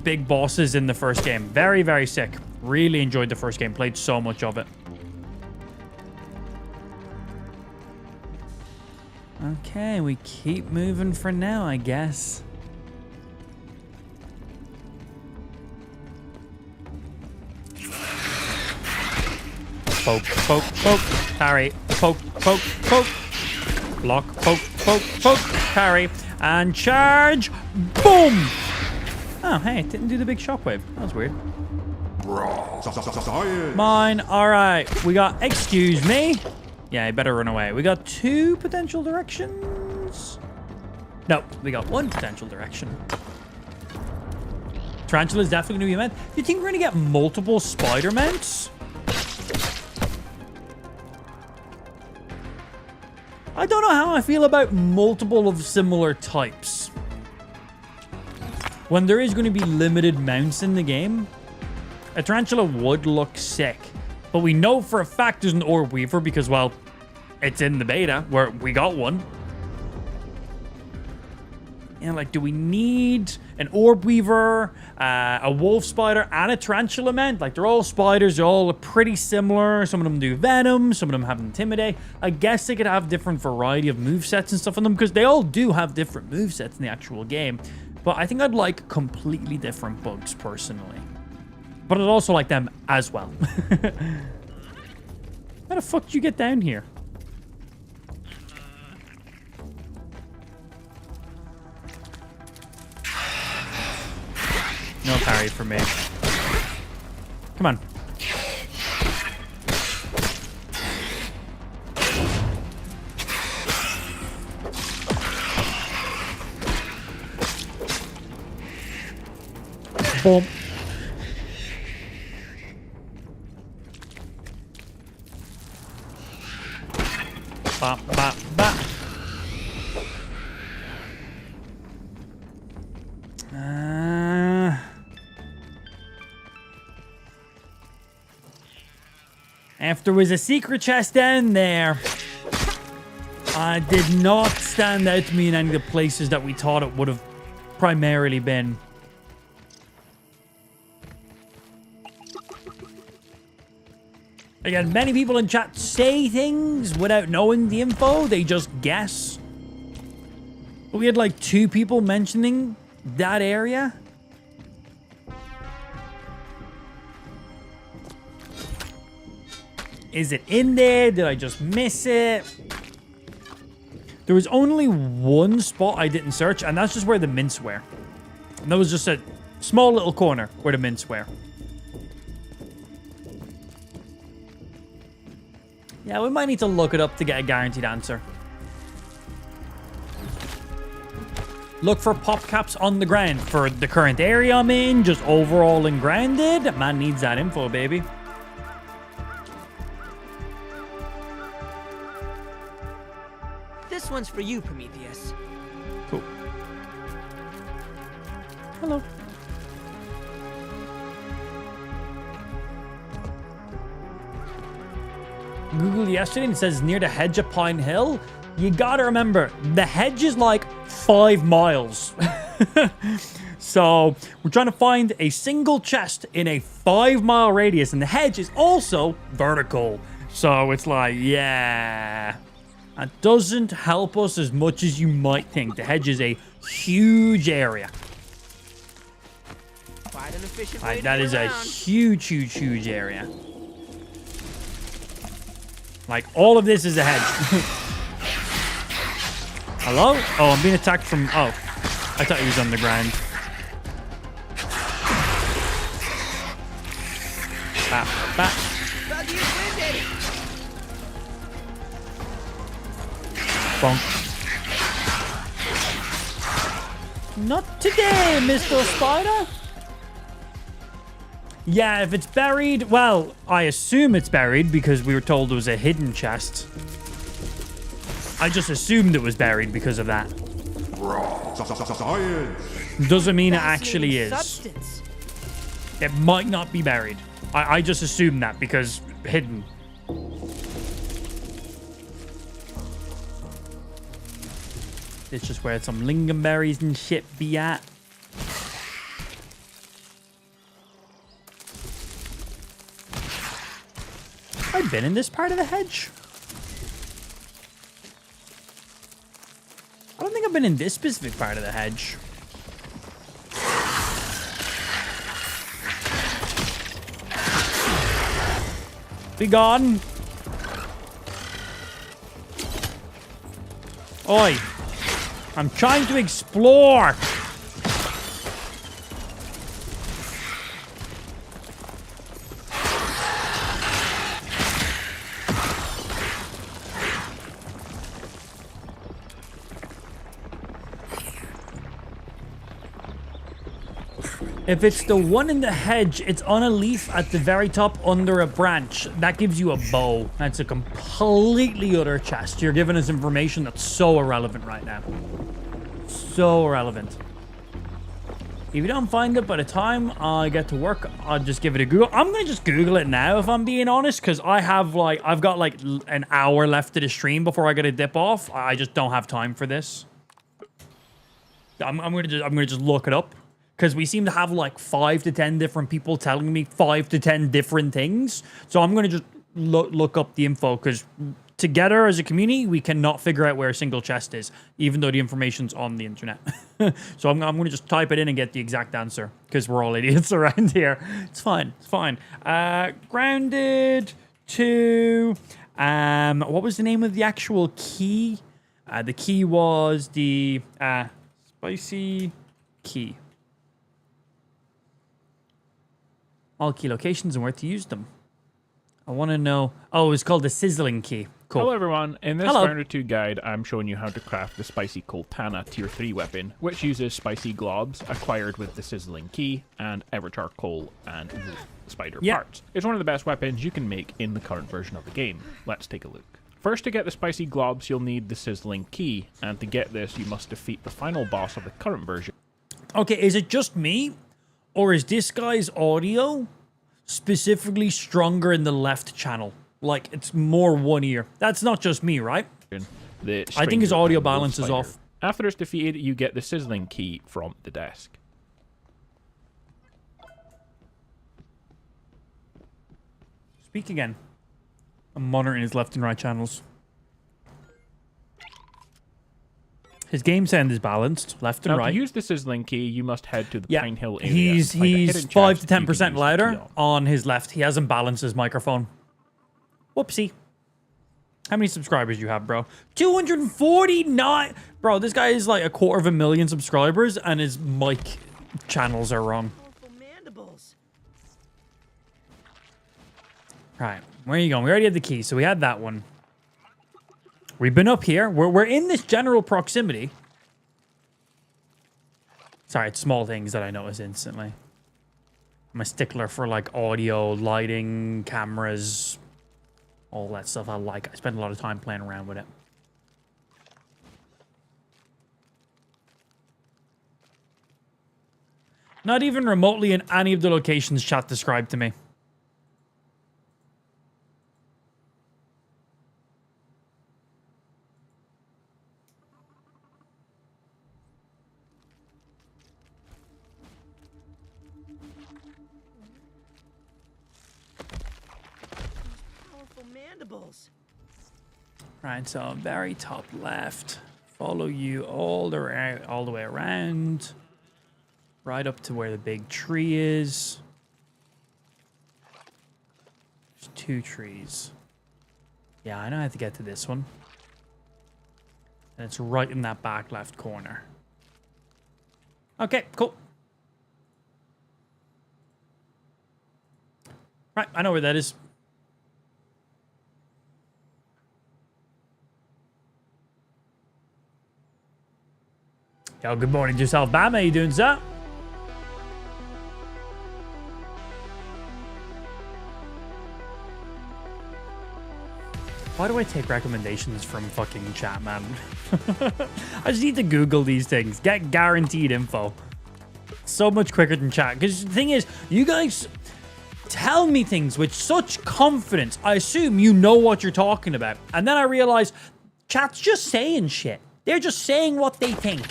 big bosses in the first game. Very, very sick. Really enjoyed the first game. Played so much of it. Okay, we keep moving for now, I guess. Poke, poke, poke, parry. Poke, poke, poke. Block, poke, poke, poke, parry. And charge. Boom! Oh, hey, it didn't do the big shockwave. That was weird. Science. Mine. All right. We got, excuse me. Yeah, I better run away. We got 2 potential directions. No, we got 1 potential direction. Tarantula is definitely going to be a mount. Do you think we're going to get multiple spider mounts? I don't know how I feel about multiple of similar types. When there is going to be limited mounts in the game, a tarantula would look sick. But we know for a fact there's an orb weaver because, well, it's in the beta where we got one. And like, do we need an orb weaver, a wolf spider, and a tarantula mount? Like, they're all spiders. They're all pretty similar. Some of them do venom. Some of them have intimidate. I guess they could have different variety of movesets and stuff on them because they all do have different movesets in the actual game. But I think I'd like completely different bugs personally. But I'd also like them as well. How the fuck did you get down here? No parry for me. Come on. Boom. Ba, ba, ba. If there was a secret chest down there, did not stand out to me in any of the places that we thought it would have primarily been. Again, many people in chat say things without knowing the info. They just guess. But we had like 2 people mentioning that area. Is it in there? Did I just miss it? There was only 1 spot I didn't search, and that's just where the mints were. And that was just a small little corner where the mints were. Yeah, we might need to look it up to get a guaranteed answer. Look for pop caps on the ground for the current area I'm in, just overall and grounded. Man needs that info, baby. This one's for you, Prometheus. Cool. Hello. Googled yesterday and it says near the hedge at Pine Hill. You gotta remember, the hedge is like 5 miles. So we're trying to find a single chest in a 5-mile radius, and the hedge is also vertical. So it's like, yeah, that doesn't help us as much as you might think. The hedge is a huge area. Quite an efficient way Like, to that get is a around. huge, huge, huge area. Like, all of this is a hedge. Hello? Oh, I'm being attacked from... Oh, I thought he was on the ground. Bat. Buggy is winded. Bonk. Not today, Mr. Spider. Yeah, if it's buried, well, I assume it's buried because we were told it was a hidden chest. I just assumed it was buried because of that. Science. Doesn't mean it actually is. Substance. It might not be buried. I just assumed that because hidden. It's just where some lingonberries and shit be at. I've been in this part of the hedge. I don't think I've been in this specific part of the hedge. Be gone. Oi. I'm trying to explore. If it's the one in the hedge, it's on a leaf at the very top under a branch. That gives you a bow. That's a completely other chest. You're giving us information that's so irrelevant right now. So irrelevant. If you don't find it by the time I get to work, I'll just give it a Google. I'm going to just Google it now, if I'm being honest, because I've got like an hour left of the stream before I got to dip off. I just don't have time for this. I'm going to just look it up. Because we seem to have like 5 to 10 different people telling me 5 to 10 different things. So I'm going to just look up the info because together as a community, we cannot figure out where a single chest is, even though the information's on the internet. So I'm going to just type it in and get the exact answer because we're all idiots around here. It's fine. It's fine. Grounded to... what was the name of the actual key? The key was the spicy key. All key locations and where to use them. I want to know... Oh, it's called the sizzling key. Cool. Hello everyone, in this Hello. Founder 2 guide I'm showing you how to craft the Spicy Coltana tier 3 weapon, which uses spicy globs acquired with the sizzling key and Evertar coal and wolf spider parts. It's one of the best weapons you can make in the current version of the game. Let's take a look. First, to get the spicy globs you'll need the sizzling key, and to get this you must defeat the final boss of the current version. Okay, is it just me? Or is this guy's audio specifically stronger in the left channel? Like, it's more one ear. That's not just me, right? I think his audio balance is off. After it's defeated, you get the sizzling key from the desk. Speak again. I'm monitoring his left and right channels. His game sound is balanced, left and Now, right. to use the sizzling key, you must head to the Yeah, Pine Hill area. he's and find a hidden 5 to chest you can 10% use the louder key on. on his left. He hasn't balanced his microphone. Whoopsie. How many subscribers you have, bro? 249. Bro, this guy is like 250,000 subscribers and his mic channels are wrong. Powerful mandibles. Right, where are you going? We already had the key, so we had that one. We've been up here. We're in this general proximity. Sorry, it's small things that I notice instantly. I'm a stickler for like audio, lighting, cameras, all that stuff I like. I spend a lot of time playing around with it. Not even remotely in any of the locations chat described to me. mandibles. Right, so very top left. Follow you all the way around. Right up to where the big tree is. There's 2 trees. Yeah, I know how to get to this one. And it's right in that back left corner. Okay, cool. Right, I know where that is. Yo, good morning to yourself, Bam. How you doing, sir? Why do I take recommendations from fucking chat, man? I just need to Google these things. Get guaranteed info. So much quicker than chat. Because the thing is, you guys tell me things with such confidence. I assume you know what you're talking about. And then I realize chat's just saying shit. They're just saying what they think.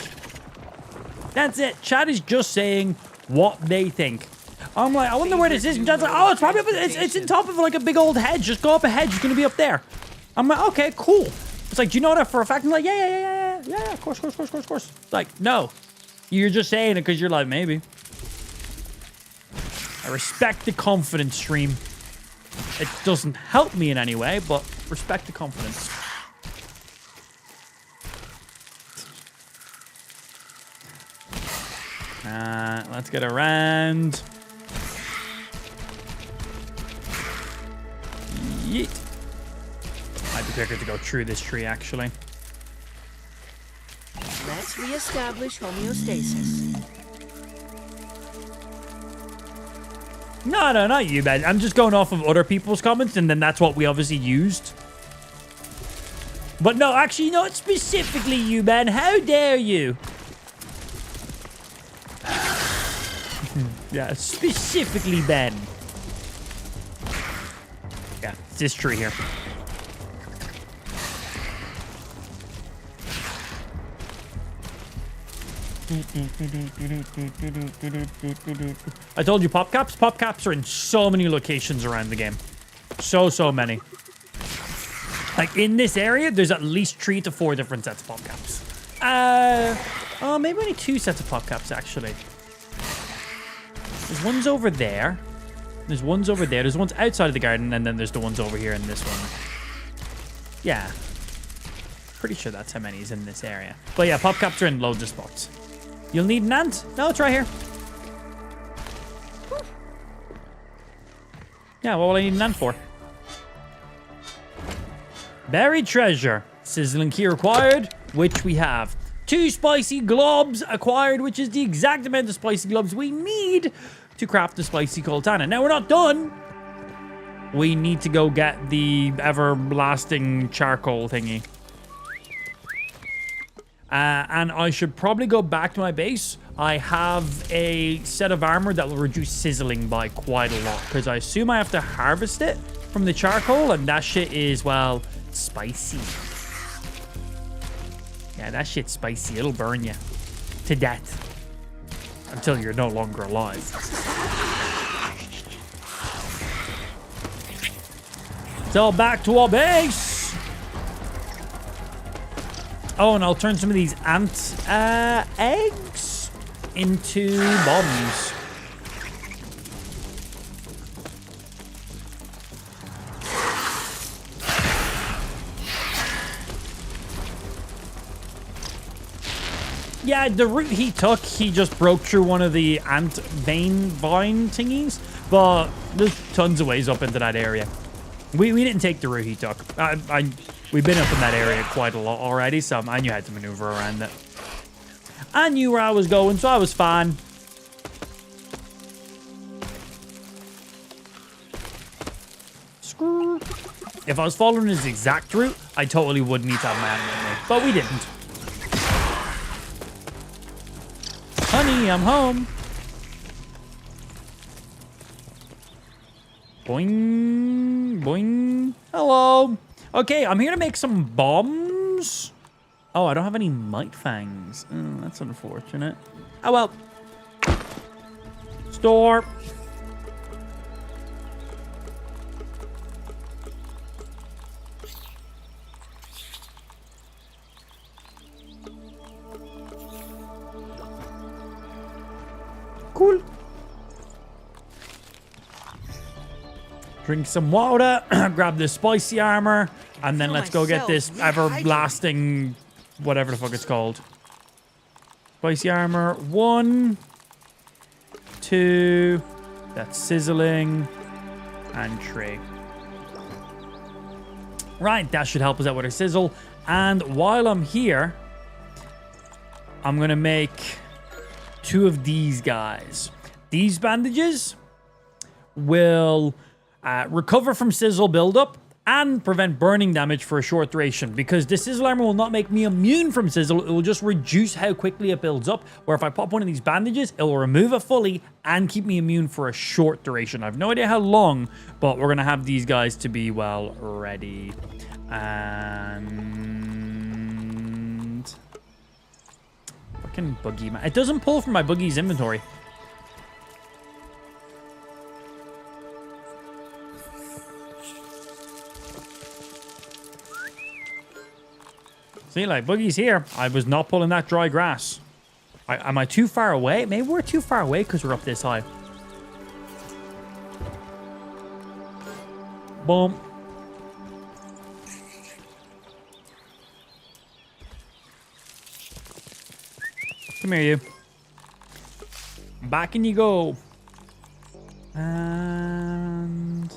That's it. Chat is just saying what they think. I'm like, I wonder where this is. And chat's like, oh, it's probably up, it's in top of like a big old hedge. Just go up a hedge. It's going to be up there. I'm like, okay, cool. It's like, do you know that for a fact? I'm like, yeah, of course. Like, no. You're just saying it because you're like, maybe. I respect the confidence, stream. It doesn't help me in any way, but respect the confidence. Let's get around. Yeet. Might be quicker to go through this tree, actually. Let's reestablish homeostasis. No, not you, man. I'm just going off of other people's comments, and then that's what we obviously used. But no, actually, not specifically you, man. How dare you? Yeah, specifically Ben. Yeah, it's this tree here. I told you pop caps. Pop caps are in so many locations around the game. So many. Like in this area, there's at least 3 to 4 different sets of pop caps. Oh, maybe only 2 sets of pop caps actually. There's ones over there. There's ones over there. There's ones outside of the garden, and then there's the ones over here in this one. Yeah. Pretty sure that's how many is in this area. But yeah, pop caps are in loads of spots. You'll need an ant? No, it's right here. Yeah, what will I need an ant for? Buried treasure. Sizzling key required, which we have. 2 spicy globs acquired, which is the exact amount of spicy globs we need to craft the spicy coltana. Now, we're not done. We need to go get the everlasting charcoal thingy. And I should probably go back to my base. I have a set of armor that will reduce sizzling by quite a lot, because I assume I have to harvest it from the charcoal, and that shit is, well, spicy. Yeah, that shit's spicy. It'll burn you to death until you're no longer alive. So back to our base. Oh, and I'll turn some of these ant eggs into bombs. Yeah, the route he took, he just broke through one of the ant vine thingies, but there's tons of ways up into that area. We didn't take the route he took. We've been up in that area quite a lot already, so I knew how to maneuver around it. I knew where I was going, so I was fine. Screw. If I was following his exact route, I totally would need to have my hand with me, but we didn't. Honey, I'm home. Boing, boing. Hello. Okay, I'm here to make some bombs. Oh, I don't have any might fangs. Oh, that's unfortunate. Oh, well. Store. cool. Drink some water, grab this spicy armor, and then let's go get this everlasting, whatever the fuck it's called. Spicy armor, 1, 2, that's sizzling, and 3. Right, that should help us out with our sizzle. And while I'm here, I'm gonna make 2 of these guys. These bandages will recover from sizzle buildup and prevent burning damage for a short duration, because the sizzle armor will not make me immune from sizzle. It will just reduce how quickly it builds up, where if I pop one of these bandages, it will remove it fully and keep me immune for a short duration. I have no idea how long, but we're gonna have these guys to be, well, ready. And fucking buggy, man. It doesn't pull from my buggy's inventory. See, like, Boogie's here. I was not pulling that dry grass. Am I too far away? Maybe we're too far away because we're up this high. Boom. Come here, you. Back in you go. And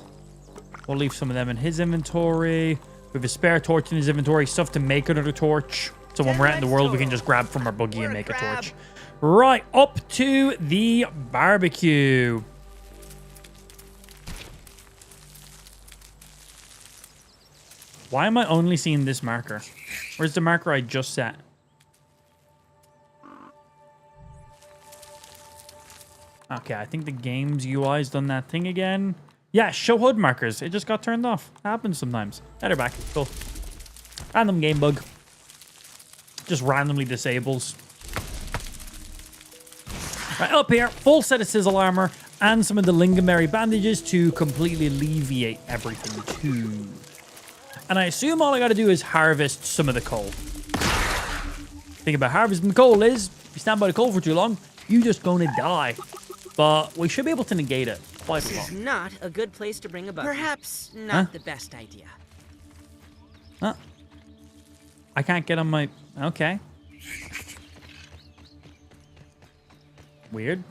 we'll leave some of them in his inventory. We have a spare torch in his inventory, stuff to make another torch. So when we're out in the world, we can just grab from our buggy and make a torch. Right, up to the barbecue. Why am I only seeing this marker? Where's the marker I just set? Okay, I think the game's UI's done that thing again. Yeah, show HUD markers. It just got turned off. Happens sometimes. They're back. Cool. Random game bug. Just randomly disables. Right, up here, full set of sizzle armor and some of the lingonberry bandages to completely alleviate everything too. And I assume all I gotta do is harvest some of the coal. Thing about harvesting the coal is, if you stand by the coal for too long, you're just gonna die. But we should be able to negate it quite a lot. This is not a good place to bring a bug. Perhaps not the best idea. Huh? I can't get on my... Okay. Weird.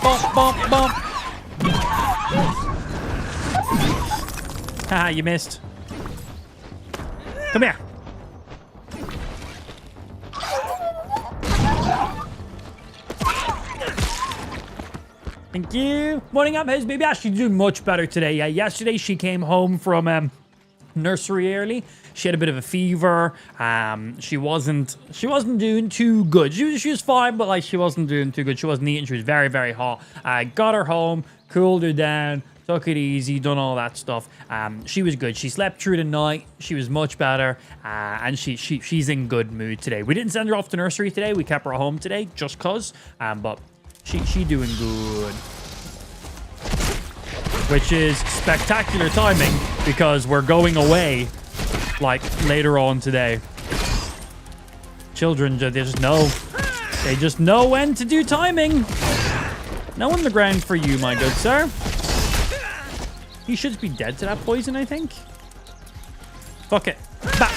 Bump, bump, bump. Haha, you missed. Come here. Thank you. Morning up, how's baby Ashley doing much better today? Yeah, yesterday she came home from nursery early. She had a bit of a fever. She wasn't doing too good. She was fine, but like she wasn't doing too good. She wasn't eating. She was very, very hot. Got her home, cooled her down, took it easy, done all that stuff. She was good. She slept through the night. She was much better, and she's in good mood today. We didn't send her off to nursery today. We kept her home today just cause. But she doing good. Which is spectacular timing because we're going away like later on today. Children, they just know. They just know when to do timing. No on the ground for you, my good sir. He should be dead to that poison, I think. Fuck it. Bah.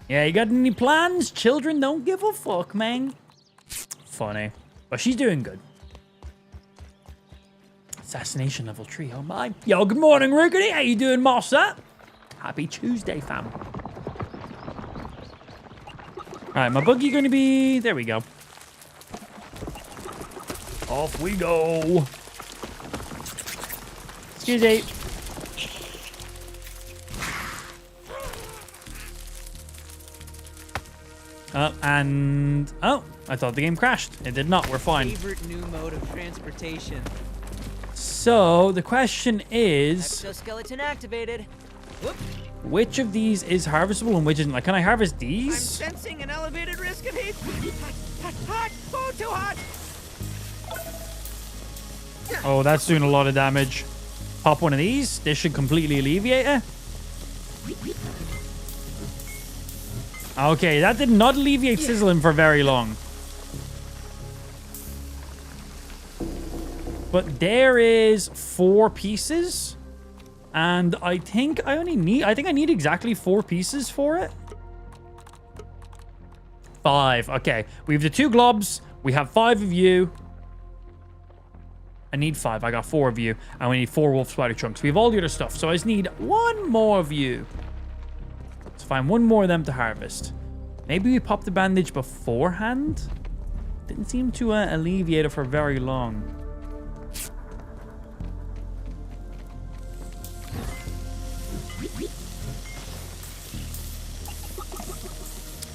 Yeah, you got any plans? Children don't give a fuck, man. Funny. But she's doing good. Assassination level 3, oh my. Yo, good morning, Rickety. How you doing, Mossa? Happy Tuesday, fam. All right, my buggy gonna be... There we go. Off we go. Excuse me. And... Oh, I thought the game crashed. It did not. We're fine. Favorite new mode of transportation. So, the question is... Exoskeleton activated. Whoop. Which of these is harvestable and which isn't? Like, can I harvest I'm these? sensing an elevated risk of heat. Hot, hot, oh, too hot. Oh, that's doing a lot of damage. Pop one of these. This should completely alleviate it. Okay, that did not alleviate sizzling for very long. But there is 4 pieces. And I think I need exactly 4 pieces for it. 5. Okay. We have the 2 globs. We have 5 of you. I need 5. I got 4 of you. And we need 4 wolf spider chunks. We have all the other stuff. So I just need 1 more of you. Let's find 1 more of them to harvest. Maybe we pop the bandage beforehand? Didn't seem to alleviate it for very long.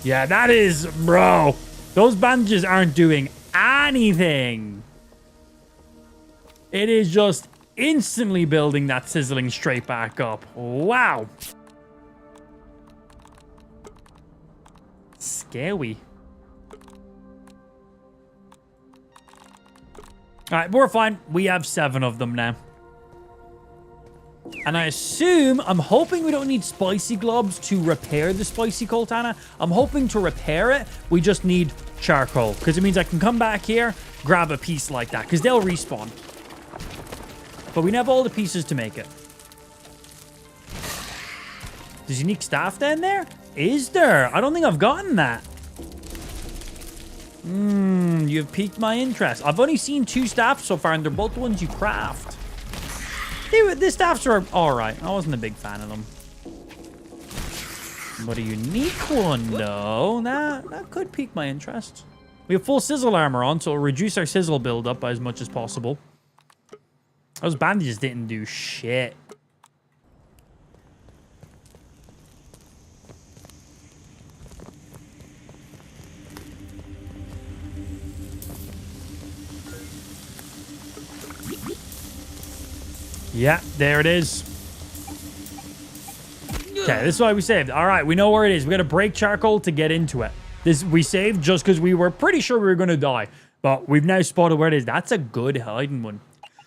Yeah, that is... Bro, those bandages aren't doing anything. It is just instantly building that sizzling straight back up. Wow. Scary. All right, we're fine. We have 7 of them now. And I assume, I'm hoping we don't need spicy globs to repair the spicy coltana. I'm hoping to repair it, we just need charcoal. Because it means I can come back here, grab a piece like that. Because they'll respawn. But we have all the pieces to make it. There's unique staff down there? Is there? I don't think I've gotten that. You've piqued my interest. I've only seen 2 staffs so far, and they're both the ones you craft. The staffs are alright. I wasn't a big fan of them. But a unique one, though, that could pique my interest. We have full sizzle armor on, so it'll reduce our sizzle buildup by as much as possible. Those bandages didn't do shit. Yeah, there it is. Okay, this is why we saved. All right, we know where it is. We got to break charcoal to get into it. We saved just because we were pretty sure we were going to die. But we've now spotted where it is. That's a good hiding one.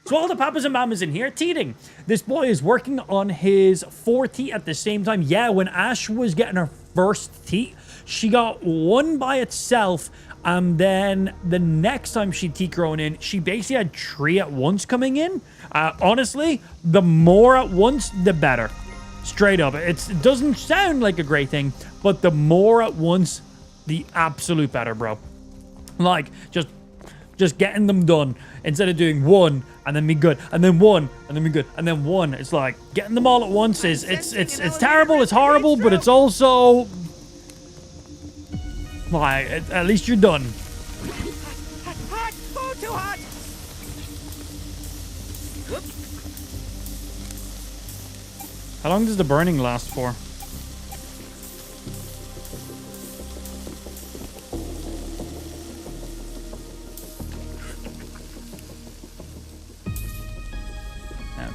So all the papas and mamas in here teething. This boy is working on his 4 teeth at the same time. Yeah, when Ash was getting her first teeth, she got 1 by itself. And then the next time she teeth grown in, she basically had 3 at once coming in. Honestly, the more at once, the better. Straight up. It doesn't sound like a great thing, but the more at once, the absolute better, bro. Like, just getting them done instead of doing 1 and then be good, and then 1 and then be good, and then 1. It's like getting them all at once is it's terrible, it's horrible, but it's also like at least you're done. Hot! Oh, too hot! How long does the burning last for?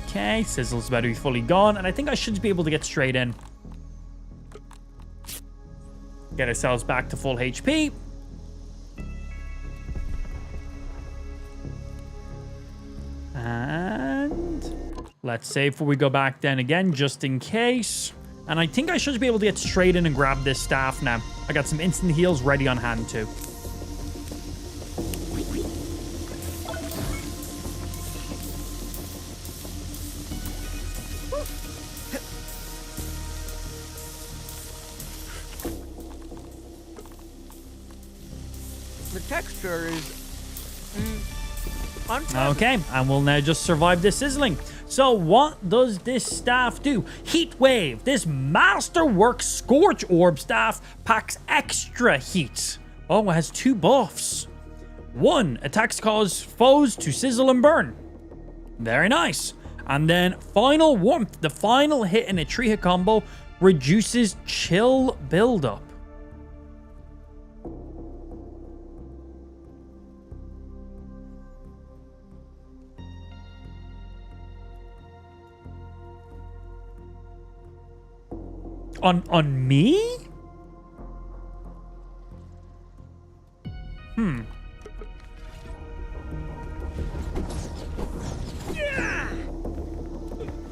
Okay, sizzle's about to be fully gone, and I think I should be able to get straight in. Get ourselves back to full HP. And let's save before we go back then again, just in case. And I think I should be able to get straight in and grab this staff now. I got some instant heals ready on hand too. The texture is Okay, and we'll now just survive this sizzling. So what does this staff do? Heat Wave. This Masterwork Scorch Orb staff packs extra heat. Oh, it has 2 buffs. 1, attacks cause foes to sizzle and burn. Very nice. And then Final Warmth. The final hit in a 3-hit combo reduces chill buildup. On me?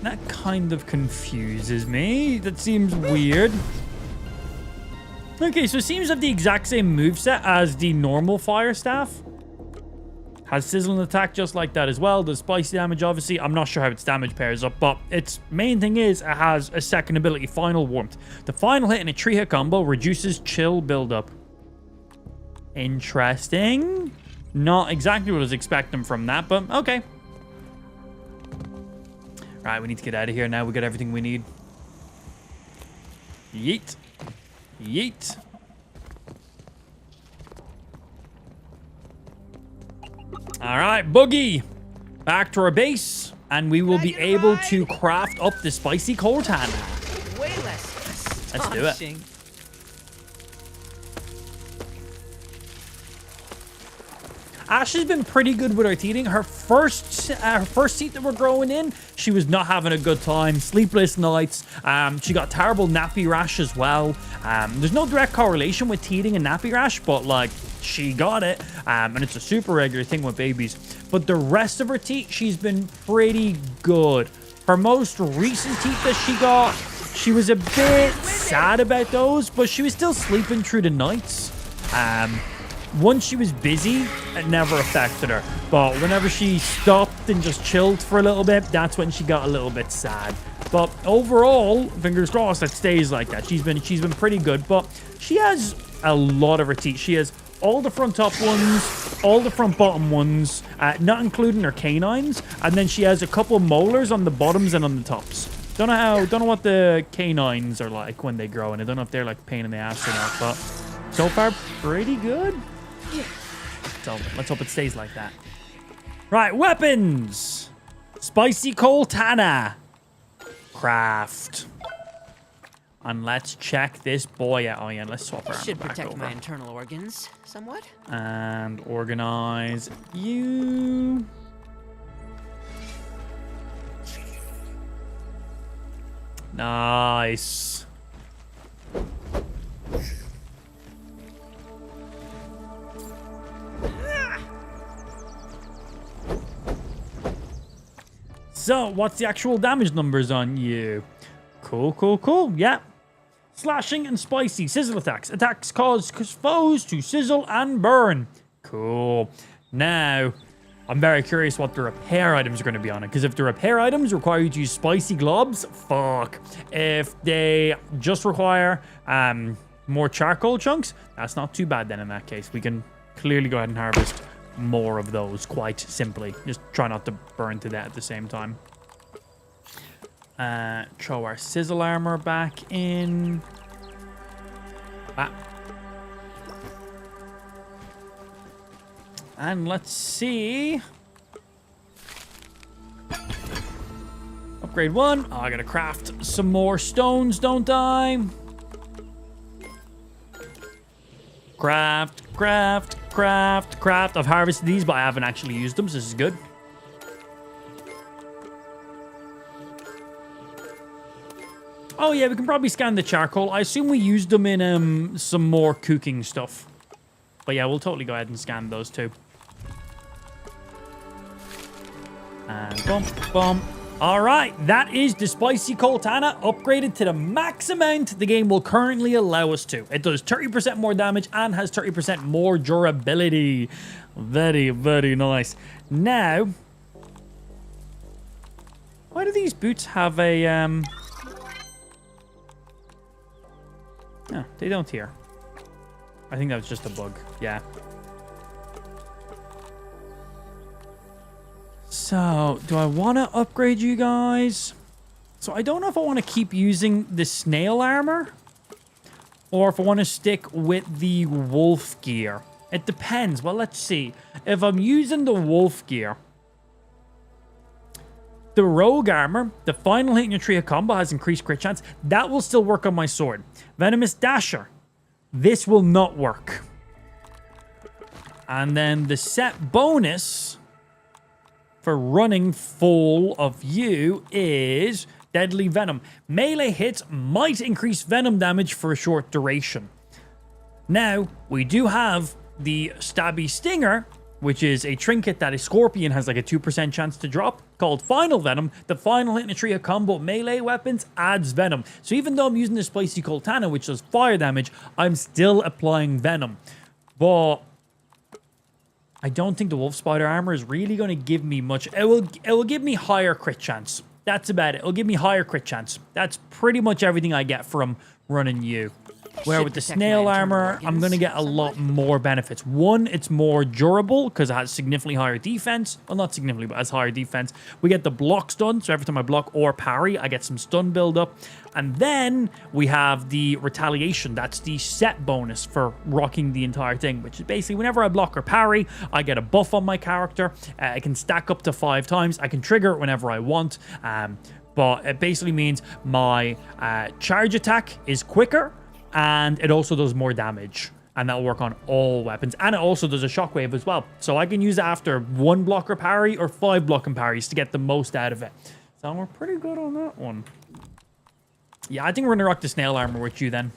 That kind of confuses me. That seems weird. Okay, so it seems to have the exact same moveset as the normal fire staff. Has sizzle and attack just like that as well. Does spicy damage, obviously. I'm not sure how its damage pairs up, but its main thing is it has a second ability, Final Warmth. The final hit in a 3-hit combo reduces chill buildup. Interesting. Not exactly what I was expecting from that, but okay. Right, we need to get out of here now. We got everything we need. Yeet. Yeet. All right, Boogie. Back to our base, and we will be able to craft up the spicy Cortana. Way less Let's do it. astonishing. Ash has been pretty good with her teething. Her first teeth that we're growing in, she was not having a good time. Sleepless nights. She got terrible nappy rash as well. There's no direct correlation with teething and nappy rash, but like she got it, and it's a super regular thing with babies. But the rest of her teeth, she's been pretty good. Her most recent teeth that she got, she was a bit sad about those, but she was still sleeping through the nights. Once she was busy, it never affected her. But whenever she stopped and just chilled for a little bit, that's when she got a little bit sad. But overall, fingers crossed, it stays like that. She's been pretty good, but she has a lot of her teeth. She has all the front top ones, all the front bottom ones, not including her canines, and then she has a couple of molars on the bottoms and on the tops. Don't know what the canines are like when they grow, and I don't know if they're like a pain in the ass or not, but so far pretty good. So let's hope it stays like that. Right, weapons. Spicy Cortana. Craft. And let's check this boy out. Oh yeah, let's swap our Should back protect over. my internal organs somewhat. And organize you. Nice. So, what's the actual damage numbers on you? Cool. Yeah. Slashing and spicy. Sizzle attacks. Attacks cause foes to sizzle and burn. Cool. Now, I'm very curious what the repair items are going to be on it. Because if the repair items require you to use spicy globs, fuck. If they just require more charcoal chunks, that's not too bad then in that case. We can clearly go ahead and harvest more of those quite simply. Just try not to burn to that at the same time. Throw our sizzle armor back in. And let's see. Upgrade 1. Oh, I gotta craft some more stones, don't I? Craft. I've harvested these, but I haven't actually used them, so this is good. Oh yeah, we can probably scan the charcoal. I assume we used them in some more cooking stuff. But yeah, we'll totally go ahead and scan those too. And bump. All right, that is the Spicy Cortana upgraded to the max amount the game will currently allow us to. It does 30% more damage and has 30% more durability. Very, very nice. Now, why do these boots have a... No, they don't here. I think that was just a bug. Yeah. So, do I want to upgrade you guys? So, I don't know if I want to keep using the snail armor or if I want to stick with the wolf gear. It depends. Well, let's see. If I'm using the wolf gear, the rogue armor, the final hit in your trio combo has increased crit chance. That will still work on my sword. Venomous Dasher. This will not work. And then the set bonus for running full of you is Deadly Venom. Melee hits might increase venom damage for a short duration. Now, we do have the Stabby Stinger, which is a trinket that a Scorpion has like a 2% chance to drop, called Final Venom. The final hit in a trio combo melee weapons adds Venom. So even though I'm using the Spicy Cold Tana, which does fire damage, I'm still applying Venom. But I don't think the Wolf Spider armor is really going to give me much. It will give me higher crit chance. That's about it. It'll give me higher crit chance. That's pretty much everything I get from running you. Where Should with the protect snail my armor, internal I'm going to get a lot more benefits. One, it's more durable because it has significantly higher defense. Well, not significantly, but has higher defense. We get the block stun, so every time I block or parry, I get some stun build up. And then we have the retaliation. That's the set bonus for rocking the entire thing, which is basically whenever I block or parry, I get a buff on my character. I can stack up to 5 times. I can trigger it whenever I want. But it basically means my charge attack is quicker, and it also does more damage. And that'll work on all weapons. And it also does a shockwave as well. So I can use it after 1 blocker parry or 5 blocking parries to get the most out of it. So we're pretty good on that one. Yeah, I think we're going to rock the snail armor with you then.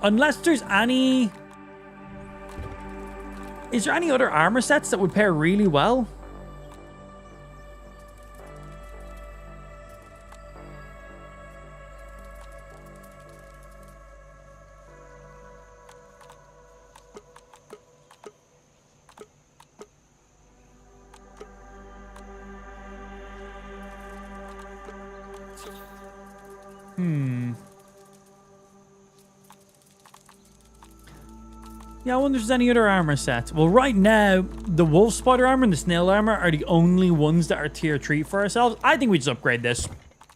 Unless there's any... Is there any other armor sets that would pair really well? Yeah, I wonder if there's any other armor sets. Well, right now, the Wolf Spider armor and the Snail armor are the only ones that are tier 3 for ourselves. I think we just upgrade this.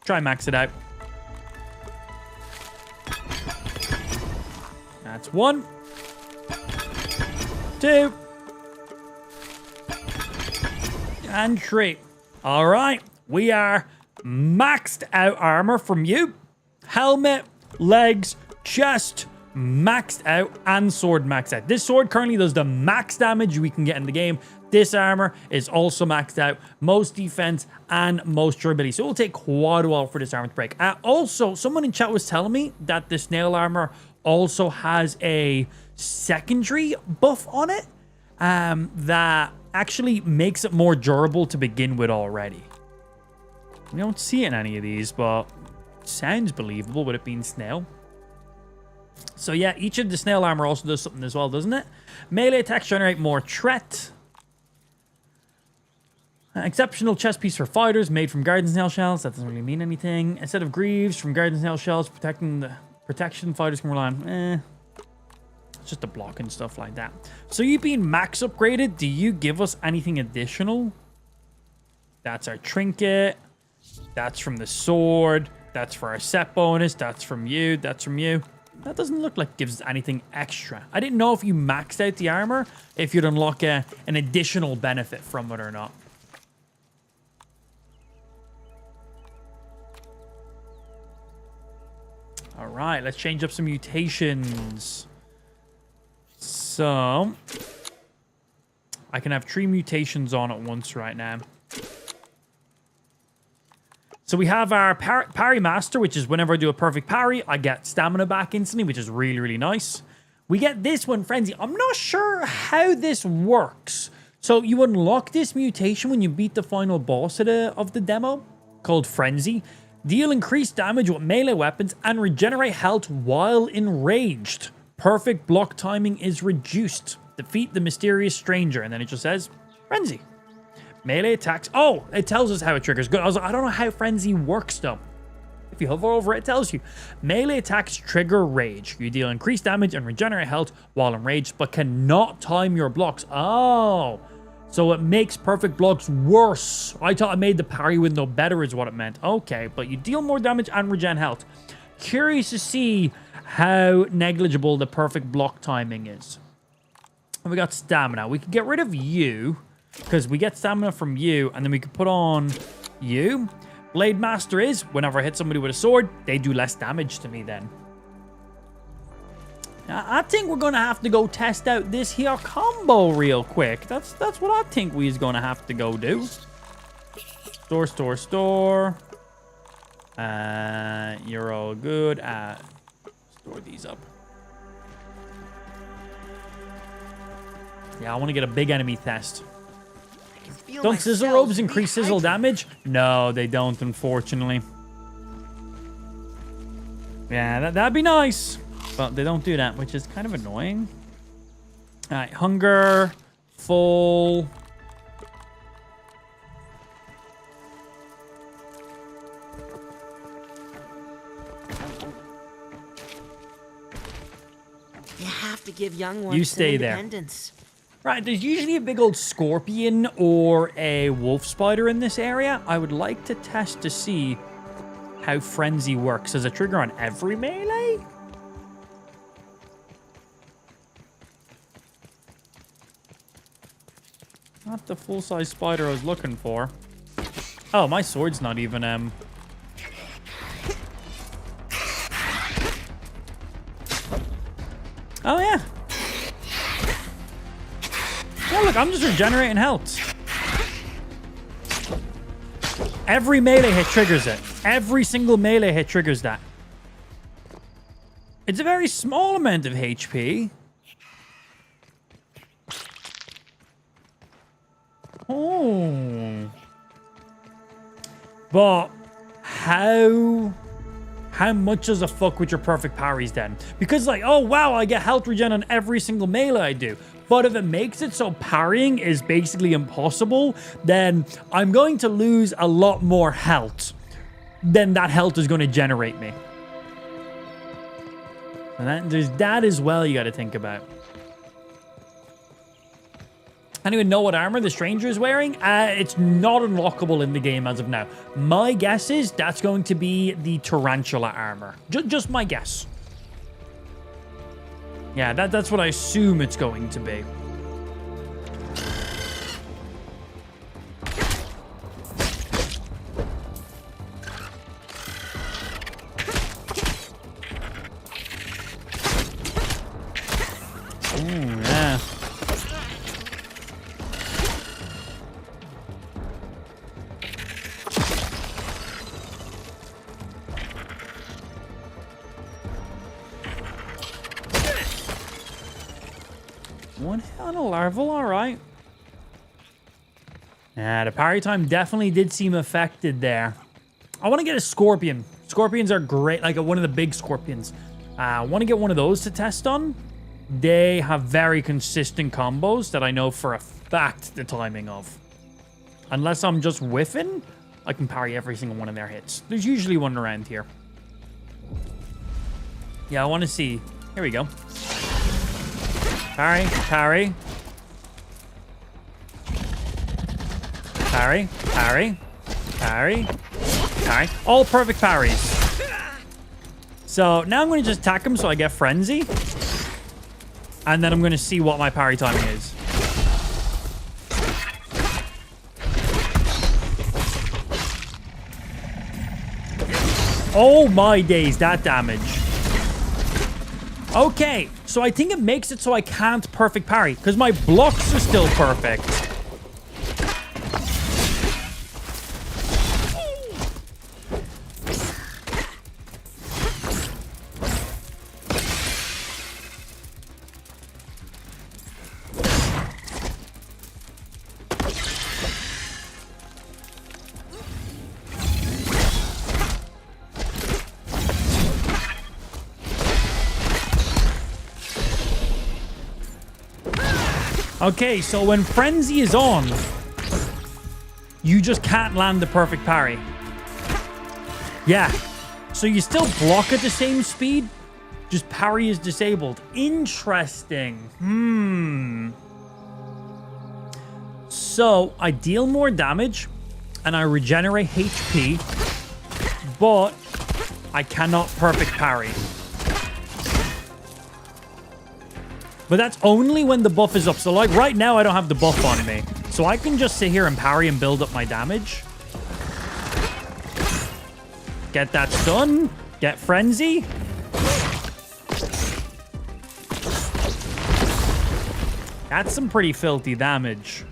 Try max it out. That's 1. 2. And 3. All right, we are maxed out armor from you. Helmet, legs, chest, maxed out, and sword maxed out. This sword currently does the max damage we can get in the game. This armor is also maxed out, most defense and most durability. So it will take quite a while for this armor to break. Also, someone in chat was telling me that the snail armor also has a secondary buff on it that actually makes it more durable to begin with already. We don't see it in any of these, but it sounds believable with it being snail. So yeah, each of the snail armor also does something as well, doesn't it? Melee attacks generate more threat. Exceptional chest piece for fighters made from garden snail shells. That doesn't really mean anything. Instead of greaves from garden snail shells, protection fighters can rely on. It's just a block and stuff like that. So you being max upgraded, do you give us anything additional? That's our trinket. That's from the sword. That's for our set bonus. That's from you. That's from you. That doesn't look like it gives anything extra. I didn't know if you maxed out the armor, if you'd unlock an additional benefit from it or not. All right, let's change up some mutations. So, I can have 3 mutations on at once right now. So we have our Parry Master, which is whenever I do a perfect parry, I get stamina back instantly, which is really, really nice. We get this one, Frenzy. I'm not sure how this works. So you unlock this mutation when you beat the final boss of the demo, called Frenzy. Deal increased damage with melee weapons and regenerate health while enraged. Perfect block timing is reduced. Defeat the mysterious stranger. And then it just says, Frenzy. Melee attacks. Oh, it tells us how it triggers. Good. I was like, I don't know how Frenzy works though. If you hover over it, it tells you. Melee attacks trigger rage. You deal increased damage and regenerate health while enraged, but cannot time your blocks. Oh, so it makes perfect blocks worse. I thought it made the parry window better is what it meant. Okay, but you deal more damage and regen health. Curious to see how negligible the perfect block timing is. And we got stamina. We could get rid of you, because we get stamina from you, and then we could put on you. Blade Master is, whenever I hit somebody with a sword, they do less damage to me then. Now, I think we're going to have to go test out this here combo real quick. That's what I think we're going to have to go do. Store. You're all good. Store these up. Yeah, I want to get a big enemy test. I can feel Don't my sizzle cells robes increase sizzle rehydrating. damage? No, they don't, unfortunately. Yeah, that'd be nice. But they don't do that, which is kind of annoying. All right, hunger, full. You have to give young ones You stay some there. independence. Right, there's usually a big old scorpion or a wolf spider in this area. I would like to test to see how Frenzy works. Does it trigger on every melee? Not the full-size spider I was looking for. Oh, my sword's not even, Oh, yeah. Yeah, look, I'm just regenerating health. Every melee hit triggers it. Every single melee hit triggers that. It's a very small amount of HP. Oh. But how much does it fuck with your perfect parries then? Because like, oh wow, I get health regen on every single melee I do. But if it makes it so parrying is basically impossible, then I'm going to lose a lot more health than that health is going to generate me. And there's that as well you got to think about. I don't even know what armor the stranger is wearing. It's not unlockable in the game as of now. My guess is that's going to be the tarantula armor. Just my guess. Yeah, that's what I assume it's going to be. Ooh, yeah. One hit on a larval, all right. Yeah, the parry time definitely did seem affected there. I want to get a scorpion. Scorpions are great, like one of the big scorpions. I want to get one of those to test on. They have very consistent combos that I know for a fact the timing of. Unless I'm just whiffing, I can parry every single one of their hits. There's usually one around here. Yeah, I want to see. Here we go. Parry, parry. Parry, parry, parry, parry. All perfect parries. So now I'm going to just attack him so I get Frenzy. And then I'm going to see what my parry timing is. Oh my days, that damage. Okay, so I think it makes it so I can't perfect parry because my blocks are still perfect. Okay, so when Frenzy is on, you just can't land the perfect parry. Yeah. So you still block at the same speed, just parry is disabled. Interesting. So I deal more damage and I regenerate HP, but I cannot perfect parry. But that's only when the buff is up. So like right now, I don't have the buff on me. So I can just sit here and parry and build up my damage. Get that stun. Get Frenzy. That's some pretty filthy damage.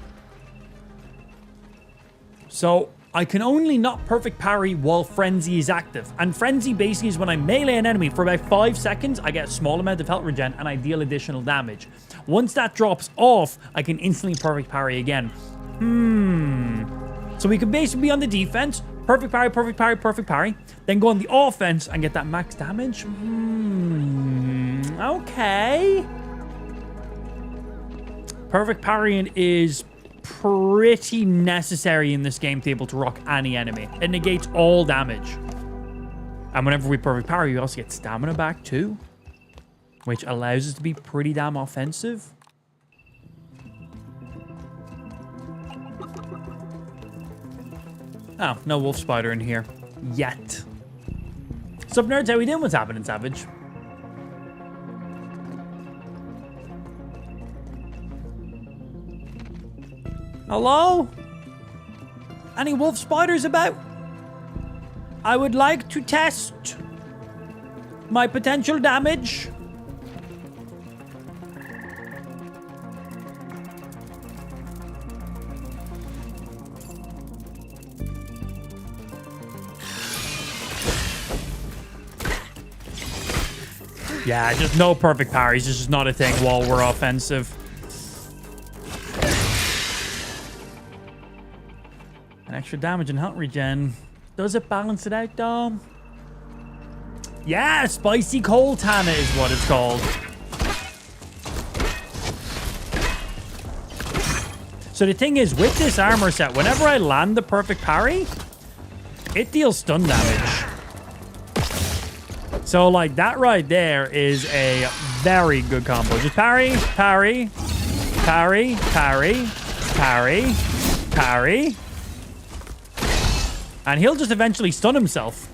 So I can only not perfect parry while Frenzy is active. And Frenzy basically is when I melee an enemy for about 5 seconds, I get a small amount of health regen and I deal additional damage. Once that drops off, I can instantly perfect parry again. So we could basically be on the defense, perfect parry, perfect parry, perfect parry, then go on the offense and get that max damage. Okay. Perfect parrying is pretty necessary in this game to be able to rock any enemy. It negates all damage. And whenever we perfect parry, we also get stamina back too, which allows us to be pretty damn offensive. Oh, no wolf spider in here yet. Sup, nerds? How we doing? What's happening, Savage? Hello? Any wolf spiders about? I would like to test my potential damage. Yeah, just no perfect parries. It's just not a thing while we're offensive. And extra damage and health regen. Does it balance it out, Dom? Yeah, Spicy Coal Tana is what it's called. So the thing is, with this armor set, whenever I land the perfect parry, it deals stun damage. So, like, that right there is a very good combo. Just parry, parry, parry, parry, parry, parry. And he'll just eventually stun himself.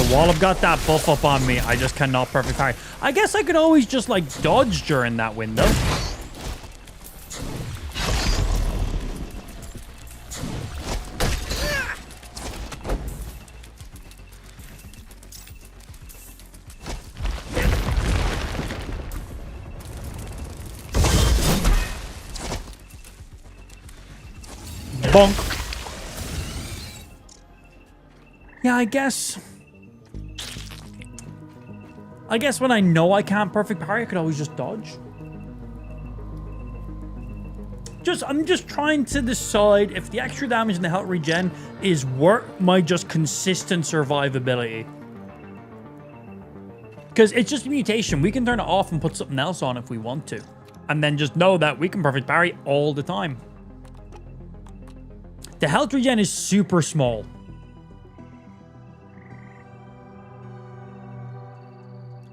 While I've got that buff up on me, I just cannot perfect parry. I guess I could always just, like, dodge during that window. Bonk. Yeah, I guess when I know I can't perfect parry, I could always just dodge. I'm just trying to decide if the extra damage and the health regen is worth my just consistent survivability. Because it's just a mutation. We can turn it off and put something else on if we want to. And then just know that we can perfect parry all the time. The health regen is super small.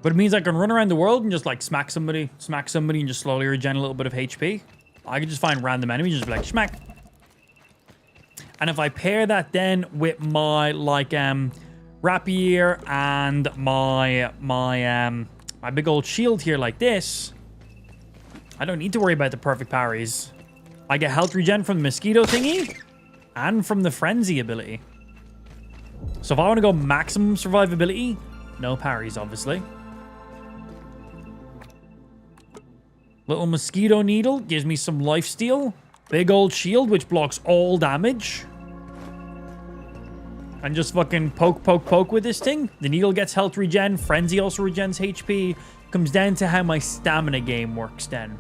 But it means I can run around the world and just, like, smack somebody and just slowly regen a little bit of HP. I can just find random enemies and just be like, smack. And if I pair that then with my, like, rapier and my big old shield here like this, I don't need to worry about the perfect parries. I get health regen from the mosquito thingy and from the frenzy ability. So if I want to go maximum survivability, no parries, obviously. Little mosquito needle gives me some lifesteal. Big old shield, which blocks all damage. And just fucking poke, poke, poke with this thing. The needle gets health regen. Frenzy also regens HP. Comes down to how my stamina game works then.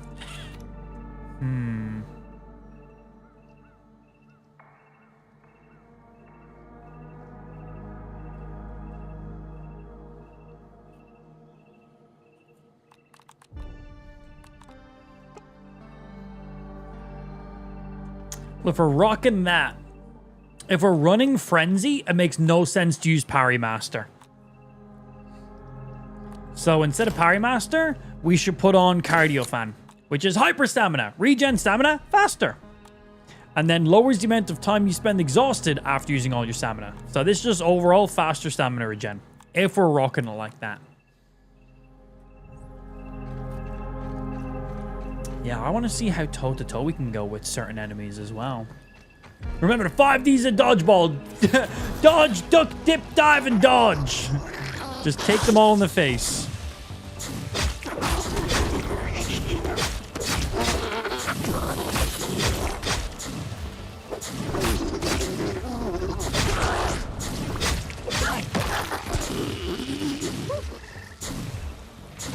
If we're rocking that, if we're running Frenzy, it makes no sense to use Parry Master. So instead of Parry Master, we should put on Cardio Fan, which is Hyper Stamina, regen stamina faster. And then lowers the amount of time you spend exhausted after using all your stamina. So this is just overall faster stamina regen, if we're rocking it like that. Yeah, I want to see how toe-to-toe we can go with certain enemies as well. Remember, the 5 Ds of dodgeball. Dodge, duck, dip, dive, and dodge. Just take them all in the face.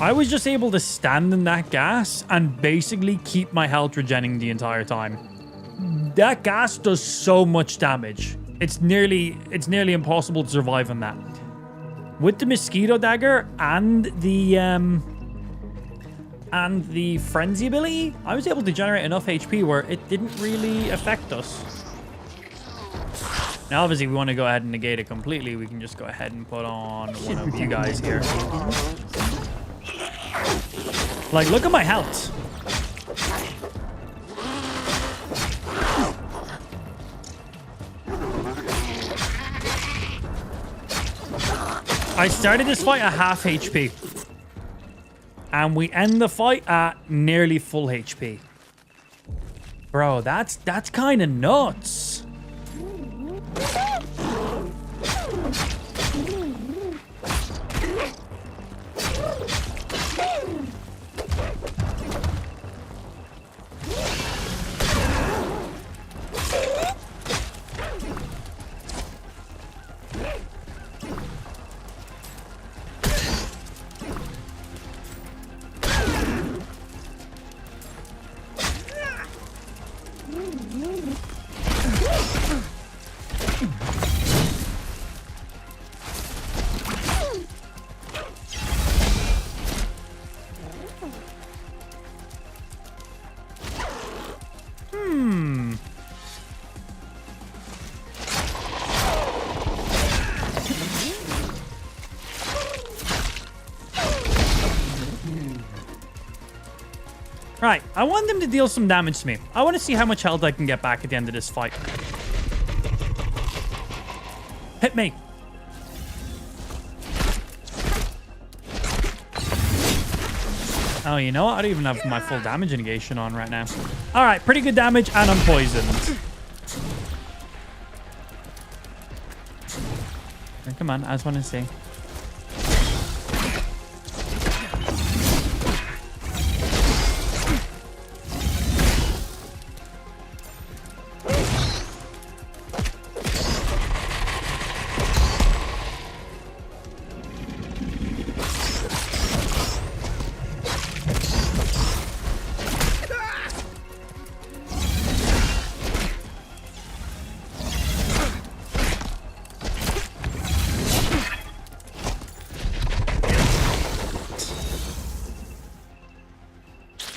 I was just able to stand in that gas and basically keep my health regenning the entire time. That gas does so much damage. It's nearly impossible to survive on that. With the mosquito dagger and the frenzy ability, I was able to generate enough HP where it didn't really affect us. Now, obviously, if we want to go ahead and negate it completely, we can just go ahead and put on one of you guys here. Like, look at my health. I started this fight at half HP. And we end the fight at nearly full HP. Bro, that's kind of nuts. Right, I want them to deal some damage to me. I want to see how much health I can get back at the end of this fight. Hit me. Oh, you know what? I don't even have my full damage negation on right now. All right, pretty good damage, and I'm poisoned. Come on, I just want to see.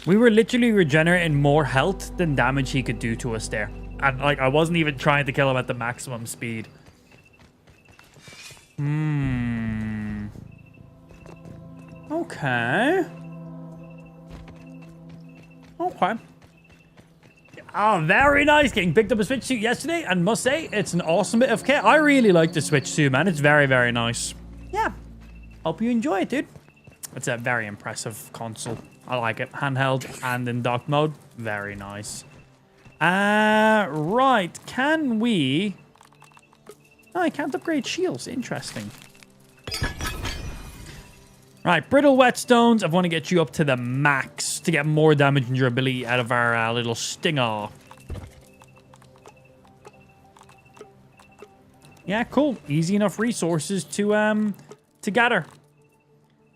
We were literally regenerating more health than damage he could do to us there. And, like, I wasn't even trying to kill him at the maximum speed. Okay. Okay. Oh, very nice. Getting picked up a Switch suit yesterday, and must say, it's an awesome bit of kit. I really like the Switch suit, man. It's very, very nice. Yeah. Hope you enjoy it, dude. It's a very impressive console. I like it. Handheld and in dock mode. Very nice. Right. Can we... Oh, I can't upgrade shields. Interesting. Right. Brittle whetstones. I want to get you up to the max to get more damage and durability out of our little stinger. Yeah, cool. Easy enough resources to gather.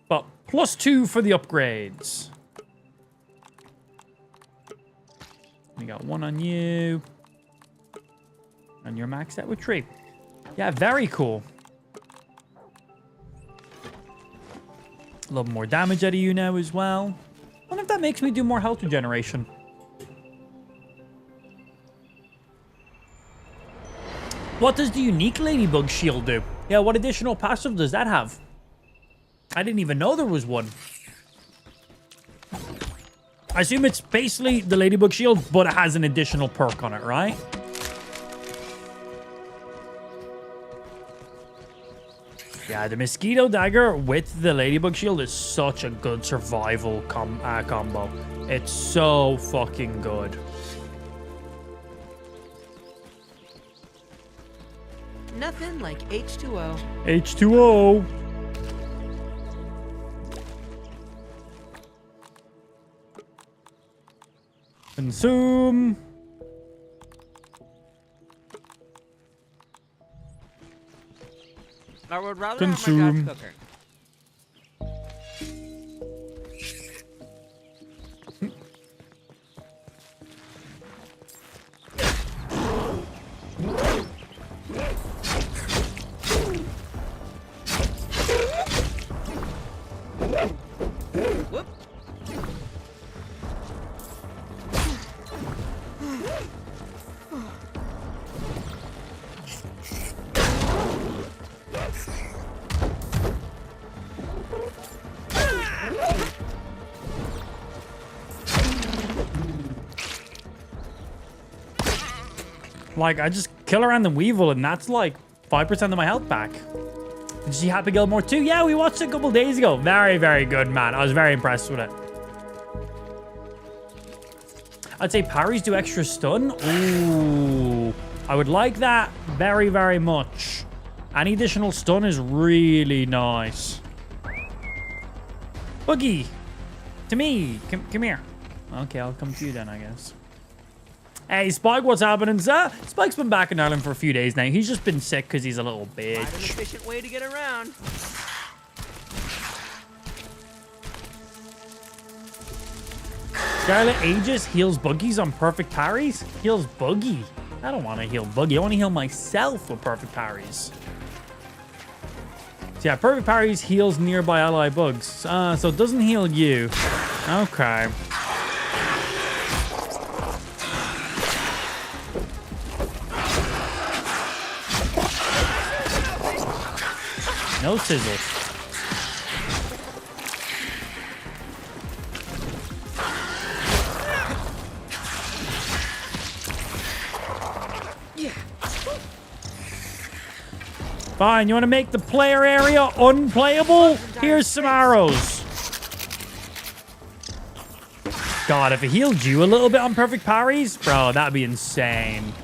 But +2 for the upgrades. We got 1 on you. And you're maxed out with 3. Yeah, very cool. A little more damage out of you now as well. I wonder if that makes me do more health regeneration. What does the unique Ladybug shield do? Yeah, what additional passive does that have? I didn't even know there was one. I assume it's basically the Ladybug shield, but it has an additional perk on it, right? Yeah, the Mosquito Dagger with the Ladybug shield is such a good survival combo. It's so fucking good. Nothing like H2O. H2O. Consume. I would rather Consume. have my dad's cooker. Like, I just kill a random Weevil, and that's like 5% of my health back. Did you see Happy Gilmore 2? Yeah, we watched it a couple days ago. Very, very good, man. I was very impressed with it. I'd say parries do extra stun. Ooh. I would like that very, very much. Any additional stun is really nice. Boogie. To me. Come here. Okay, I'll come to you then, I guess. Hey, Spike, what's happening, sir? Spike's been back in Ireland for a few days now. He's just been sick because he's a little Find an bitch. efficient way to get around. Scarlet Aegis heals buggies on perfect parries? Heals buggy. I don't want to heal buggy. I want to heal myself with perfect parries. So yeah, perfect parries heals nearby ally bugs. So it doesn't heal you. Okay. No sizzle. Fine, you want to make the player area unplayable? Here's some arrows. God, if it healed you a little bit on perfect parries, bro, that'd be insane.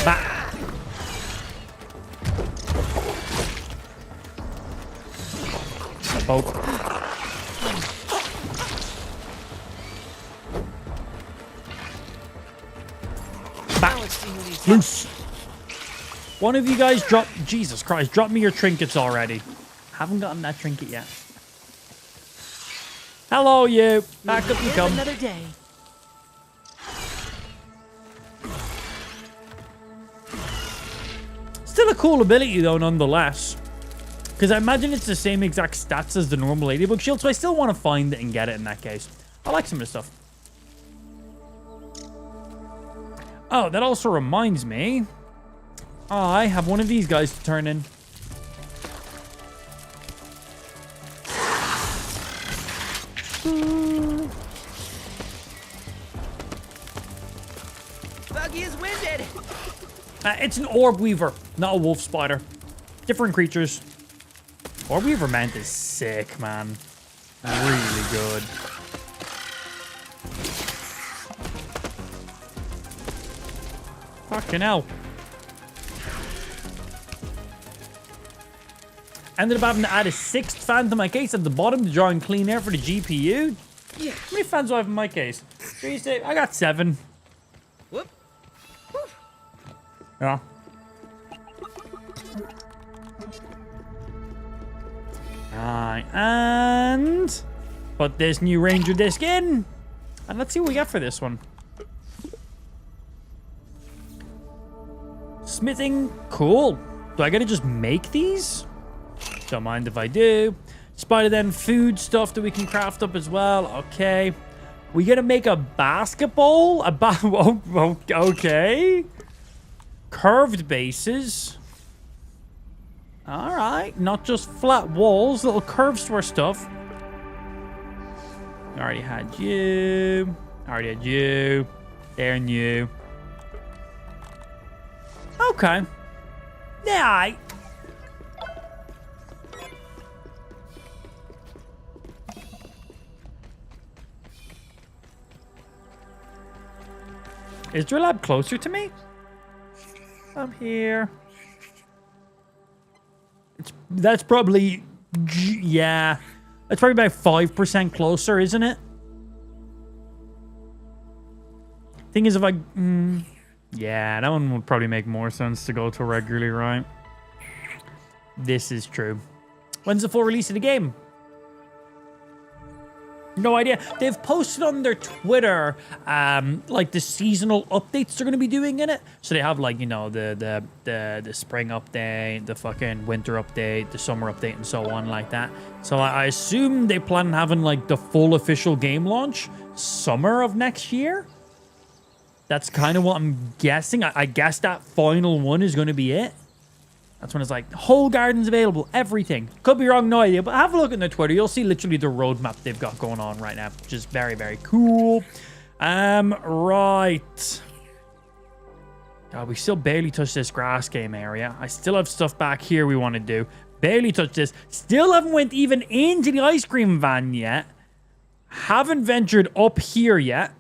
Bah. Poke. Loose. One of you guys drop... Jesus Christ, drop me your trinkets already. Haven't gotten that trinket yet. Hello, you. Back up you come. Another day. Still a cool ability, though, nonetheless. Because I imagine it's the same exact stats as the normal Ladybug Shield, so I still want to find it and get it in that case. I like some of the stuff. Oh, that also reminds me. I have one of these guys to turn in. Buggy is winded. It's an Orb Weaver, not a Wolf Spider. Different creatures. Orb Weaver Mant is sick, man. Really good. Fucking hell. Ended up having to add a 6th fan to my case at the bottom to draw in clean air for the GPU. Yeah. How many fans do I have in my case? I got 7. Whoop. Yeah. Alright, and put this new Ranger disc in. And let's see what we get for this one. Smithing, cool. Do I gotta just make these? Don't mind if I do. Spider then food stuff that we can craft up as well. Okay. We gonna make a basketball? Okay. Curved bases. All right. Not just flat walls, little curves to our stuff. Already had you. Already had you. There and you. Okay. Yeah. Is Drill Lab closer to me? I'm here. That's probably... Yeah. That's probably about 5% closer, isn't it? Thing is, if I... yeah, that one would probably make more sense to go to regularly, right? This is true. When's the full release of the game? No idea. They've posted on their Twitter, like the seasonal updates they're going to be doing in it. So they have like, you know, the spring update, the fucking winter update, the summer update, and so on like that. So I assume they plan on having like the full official game launch summer of next year. That's kind of what I'm guessing. I guess that final one is going to be it. That's when it's like, whole garden's available, everything. Could be wrong, no idea, but have a look at their Twitter. You'll see literally the roadmap they've got going on right now, which is very, very cool. Right. God, we still barely touched this grass game area. I still have stuff back here we want to do. Barely touched this. Still haven't went even into the ice cream van yet. Haven't ventured up here yet.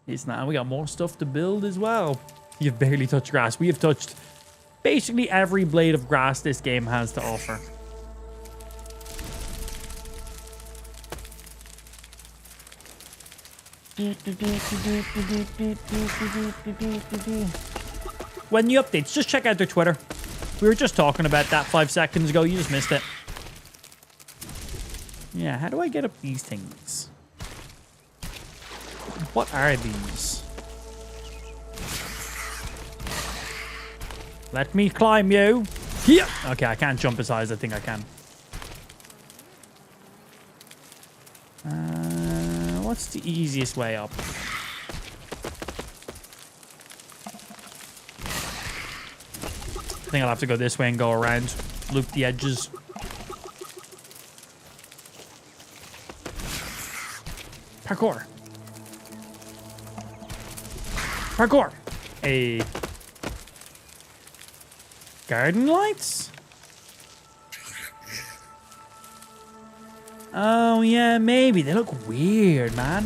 It's not. We got more stuff to build as well. You've barely touched grass. We have touched basically every blade of grass this game has to offer. When the updates, just check out their Twitter. We were just talking about that 5 seconds ago. You just missed it. Yeah, how do I get up these things? What are these? Let me climb you. Yeah. Okay, I can't jump as high as I think I can. What's the easiest way up? I think I'll have to go this way and go around. Loop the edges. Parkour. Parkour. Hey. Garden lights? Oh, yeah, maybe. They look weird, man.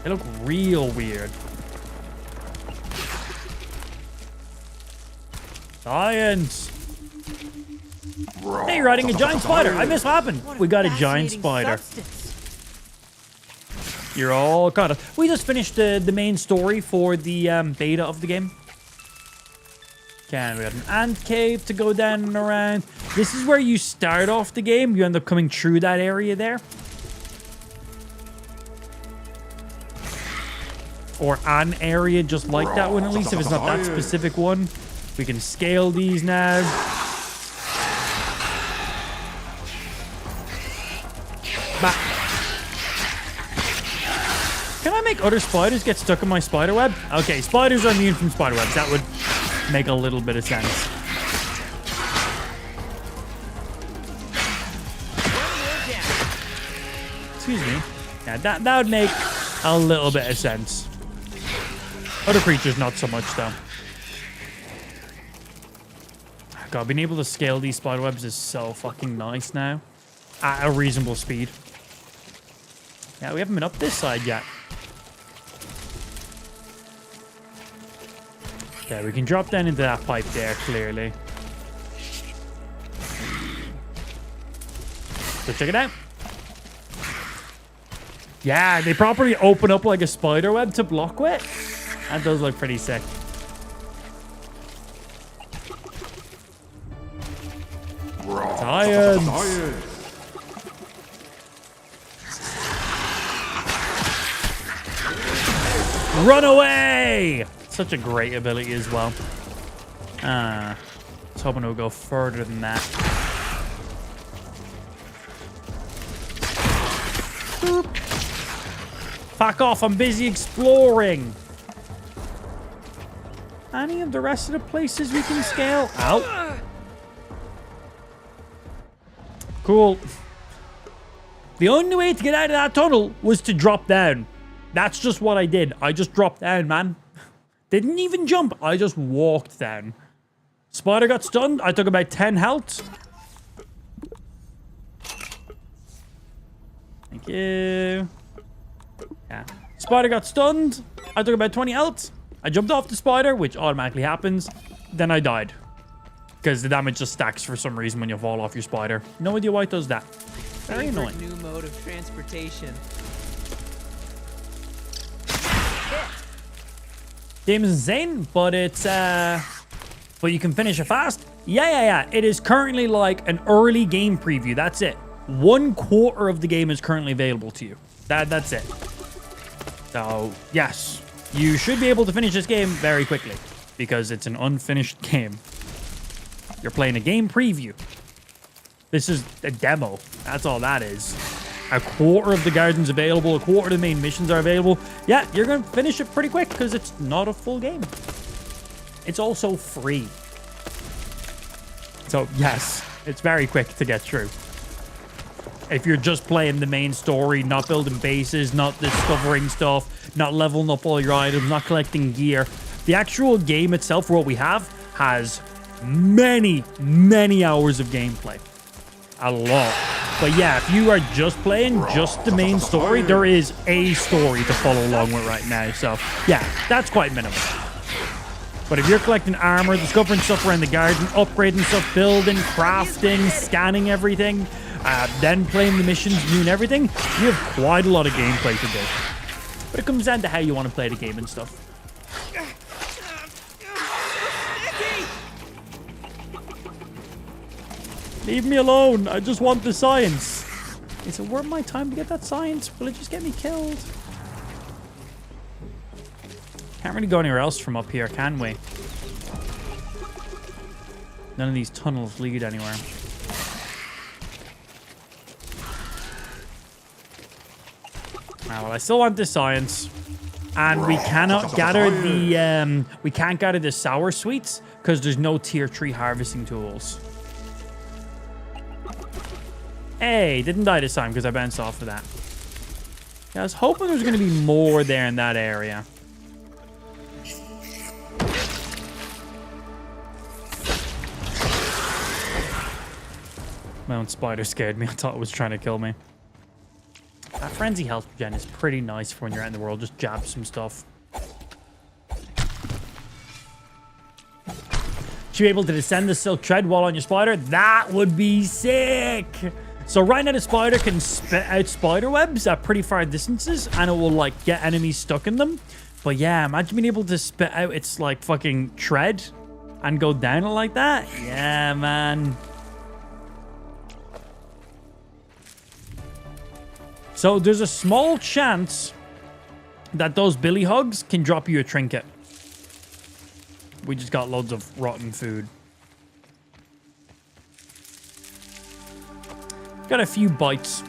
They look real weird. Science. Hey, you're riding a giant spider. I missed what happened. We got a giant spider. You're all caught up. We just finished the main story for the beta of the game. Okay, we got an ant cave to go down and around. This is where you start off the game. You end up coming through that area there. Or an area just like that one, at least, if it's not that specific one. We can scale these now. Back. Can I make other spiders get stuck in my spider web? Okay, spiders are immune from spider webs. That would make a little bit of sense. Excuse me. Yeah, that would make a little bit of sense. Other creatures, not so much, though. God, being able to scale these spider webs is so fucking nice now. At a reasonable speed. Yeah, we haven't been up this side yet. Okay, we can drop down into that pipe there, clearly. So check it out. Yeah, they properly open up like a spider web to block with. That does look pretty sick. Science. Run away! Such a great ability as well. I was hoping it would go further than that. Boop. Fuck off, I'm busy exploring. Any of the rest of the places we can scale? Ow. Cool. The only way to get out of that tunnel was to drop down. That's just what I did. I just dropped down, man. Didn't even jump. I just walked down. Spider got stunned. I took about 10 health. Thank you. Yeah. Spider got stunned. I took about 20 health. I jumped off the spider, which automatically happens. Then I died. Because the damage just stacks for some reason when you fall off your spider. No idea why it does that. Very annoying. New mode of transportation. Game is insane, but it's but you can finish it fast. Yeah. It is currently like an early game preview. That's it. 1/4 of the game is currently available to you. That's it. So yes, you should be able to finish this game very quickly because it's an unfinished game. You're playing a game preview. This is a demo. That's all that is. 1/4 of the gardens available. 1/4 of the main missions are available. Yeah, you're going to finish it pretty quick because it's not a full game. it's also free. So, yes, it's very quick to get through. If you're just playing the main story, not building bases, not discovering stuff, not leveling up all your items, not collecting gear, the actual game itself, for what we have, has many, many hours of gameplay. A lot. But yeah, if you are just playing just the main story, there is a story to follow along with right now. So, yeah, that's quite minimal. But if you're collecting armor, discovering stuff around the garden, upgrading stuff, building, crafting, scanning everything, then playing the missions, doing everything, you have quite a lot of gameplay to do. But it comes down to how you want to play the game and stuff. Leave me alone. I just want the science. Is it worth my time to get that science? Will it just get me killed? Can't really go anywhere else from up here, can we? None of these tunnels lead anywhere. Ah, well, I still want the science. And we cannot gather the, we can't gather the sour sweets because there's no tier 3 harvesting tools. Hey, didn't die this time because I bounced off of that. Yeah, I was hoping there was going to be more there in that area. My own spider scared me. I thought it was trying to kill me. That frenzy health gen is pretty nice for when you're out in the world. Just jab some stuff. Should be able to descend the silk tread while on your spider. That would be sick. So right now the spider can spit out spider webs at pretty far distances and it will like get enemies stuck in them. But yeah, imagine being able to spit out its like fucking tread and go down it like that. Yeah, man. So there's a small chance that those billy hogs can drop you a trinket. We just got loads of rotten food. Got a few bites,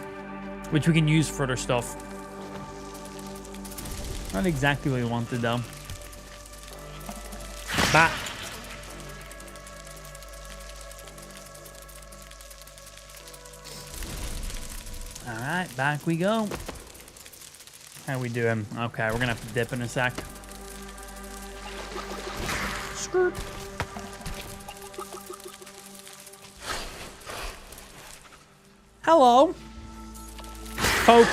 which we can use for other stuff. Not exactly what we wanted, though. Bat. Alright, back we go. How we doing? Okay, we're gonna have to dip in a sec. Skirt. Hello. Poke.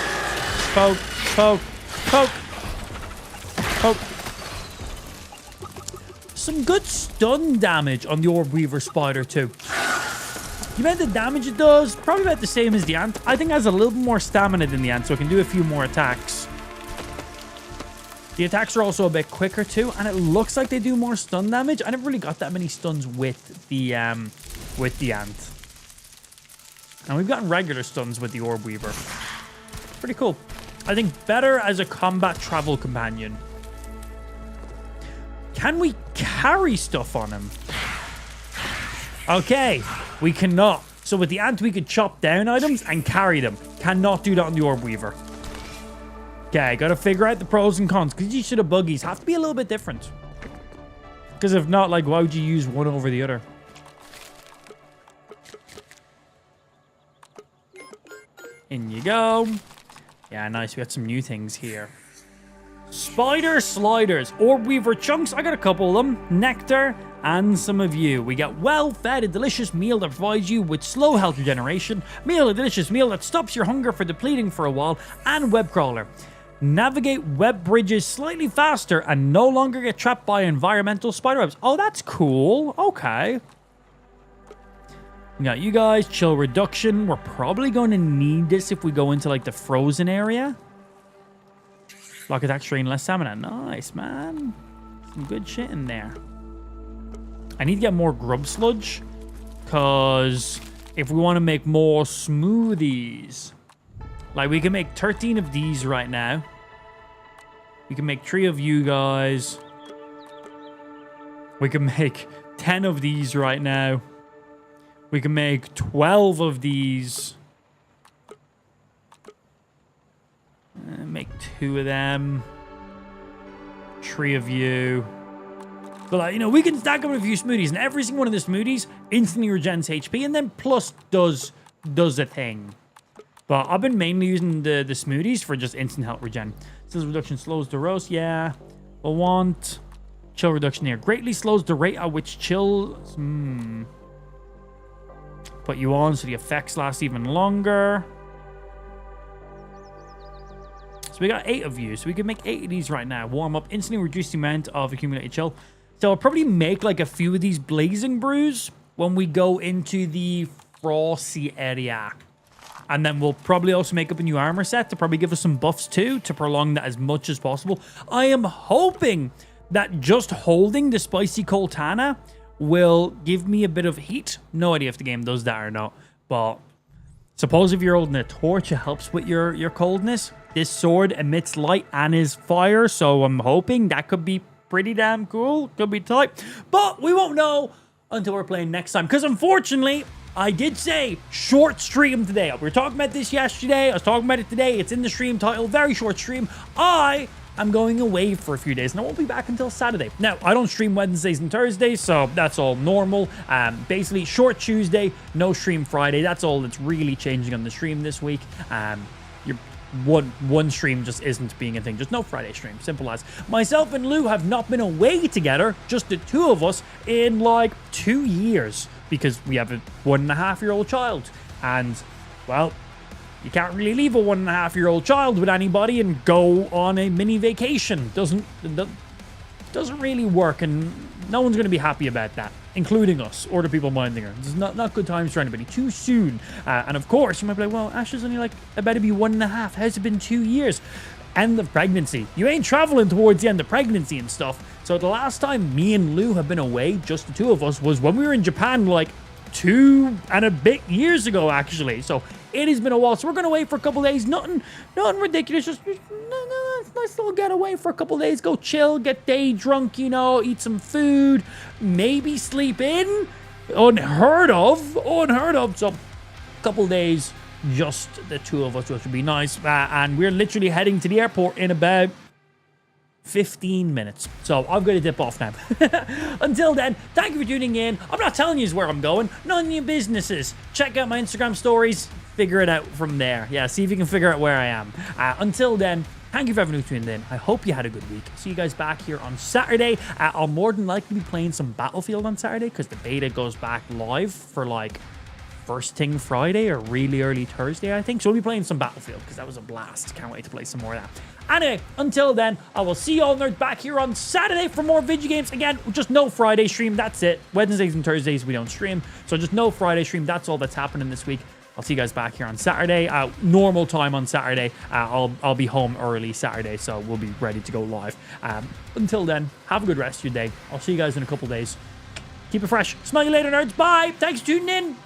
Poke. Poke. Poke. Poke. Some good stun damage on the Orb Weaver Spider, too. The amount of damage it does, probably about the same as the ant. I think it has a little bit more stamina than the ant, so it can do a few more attacks. The attacks are also a bit quicker too, and it looks like they do more stun damage. I never really got that many stuns with the ant. And we've gotten regular stuns with the Orb Weaver. Pretty cool. I think better as a combat travel companion. Can we carry stuff on him? Okay, we cannot. So with the ant, we could chop down items and carry them. Cannot do that on the Orb Weaver. Okay, gotta figure out the pros and cons, because each of the buggies have to be a little bit different. Because if not, like, why would you use one over the other? In you go. Yeah, nice. We got some new things here. Spider sliders, Orb Weaver chunks. I got a couple of them. Nectar and some of you. We got well-fed, a delicious meal that provides you with slow health regeneration. Meal, a delicious meal that stops your hunger for depleting for a while. And web crawler. Navigate web bridges slightly faster and no longer get trapped by environmental spider webs. Oh, that's cool. Okay. We got you guys. Chill reduction. We're probably going to need this if we go into like the frozen area. Block attack strain, less stamina. Nice, man. Some good shit in there. I need to get more grub sludge. Because if we want to make more smoothies. Like, we can make 13 of these right now. We can make 3 of you guys. We can make 10 of these right now. We can make 12 of these. Make 2 of them. 3 of you. But, like, you know, we can stack up a few smoothies, and every single one of the smoothies instantly regens HP, and then plus does a thing. But I've been mainly using the smoothies for just instant health regen. Sizzle reduction slows the roast, yeah. We'll want chill reduction here. Greatly slows the rate at which chills. Put you on so the effects last even longer. So we got 8 of you, so we can make 8 of these right now. Warm up, instantly reduce the amount of accumulated chill. So I'll probably make like a few of these blazing brews when we go into the frosty area. And then we'll probably also make up a new armor set to probably give us some buffs too, to prolong that as much as possible. I am hoping that just holding the spicy Coltana will give me a bit of heat. No idea if the game does that or not, but suppose if you're holding a torch, it helps with your coldness. This sword emits light and is fire, so I'm hoping that could be pretty damn cool. Could be tight, but we won't know until we're playing next time, because unfortunately, I did say short stream today. We were talking about this yesterday. I was talking about it today. It's in the stream title. Very short stream. I am going away for a few days, and I won't be back until Saturday. Now, I don't stream Wednesdays and Thursdays, so that's all normal. Basically, short Tuesday, no stream Friday. That's all that's really changing on the stream this week. Your one stream just isn't being a thing. Just no Friday stream. Simple as. Myself and Lou have not been away together, just the two of us, in like 2 years. Because we have a 1.5-year-old child. And, well, you can't really leave a 1.5-year-old child with anybody and go on a mini vacation. Doesn't really work, and no one's going to be happy about that, including us or the people minding her. It's not good times for anybody. Too soon. And of course, you might be like, well, Ash is only like about to be 1.5. How's it been 2 years? End of pregnancy. You ain't traveling towards the end of pregnancy and stuff. So the last time me and Lou have been away, just the two of us, was when we were in Japan like 2 and a bit years ago, actually. So it has been a while. So we're going away for a couple days. Nothing ridiculous. Just nice little getaway for a couple days. Go chill, get day drunk, you know, eat some food, maybe sleep in. Unheard of. So a couple days, just the two of us, which would be nice. And we're literally heading to the airport in about 15 minutes. So I've got to dip off now. Until then, thank you for tuning in. I'm not telling you where I'm going. None of your businesses. Check out my Instagram stories. Figure it out from there. Yeah, see if you can figure out where I am. Until then, thank you for everyone who tuned in. I hope you had a good week. See you guys back here on Saturday. I'll more than likely be playing some Battlefield on Saturday because the beta goes back live for like first thing Friday or really early Thursday, I think. So we'll be playing some Battlefield because that was a blast. Can't wait to play some more of that. Anyway, until then, I will see you all nerds back here on Saturday for more video games. Again, just no Friday stream. That's it. Wednesdays and Thursdays, we don't stream. So just no Friday stream. That's all that's happening this week. I'll see you guys back here on Saturday. Normal time on Saturday. I'll be home early Saturday, so we'll be ready to go live. Until then, have a good rest of your day. I'll see you guys in a couple days. Keep it fresh. Smell you later, nerds. Bye. Thanks for tuning in.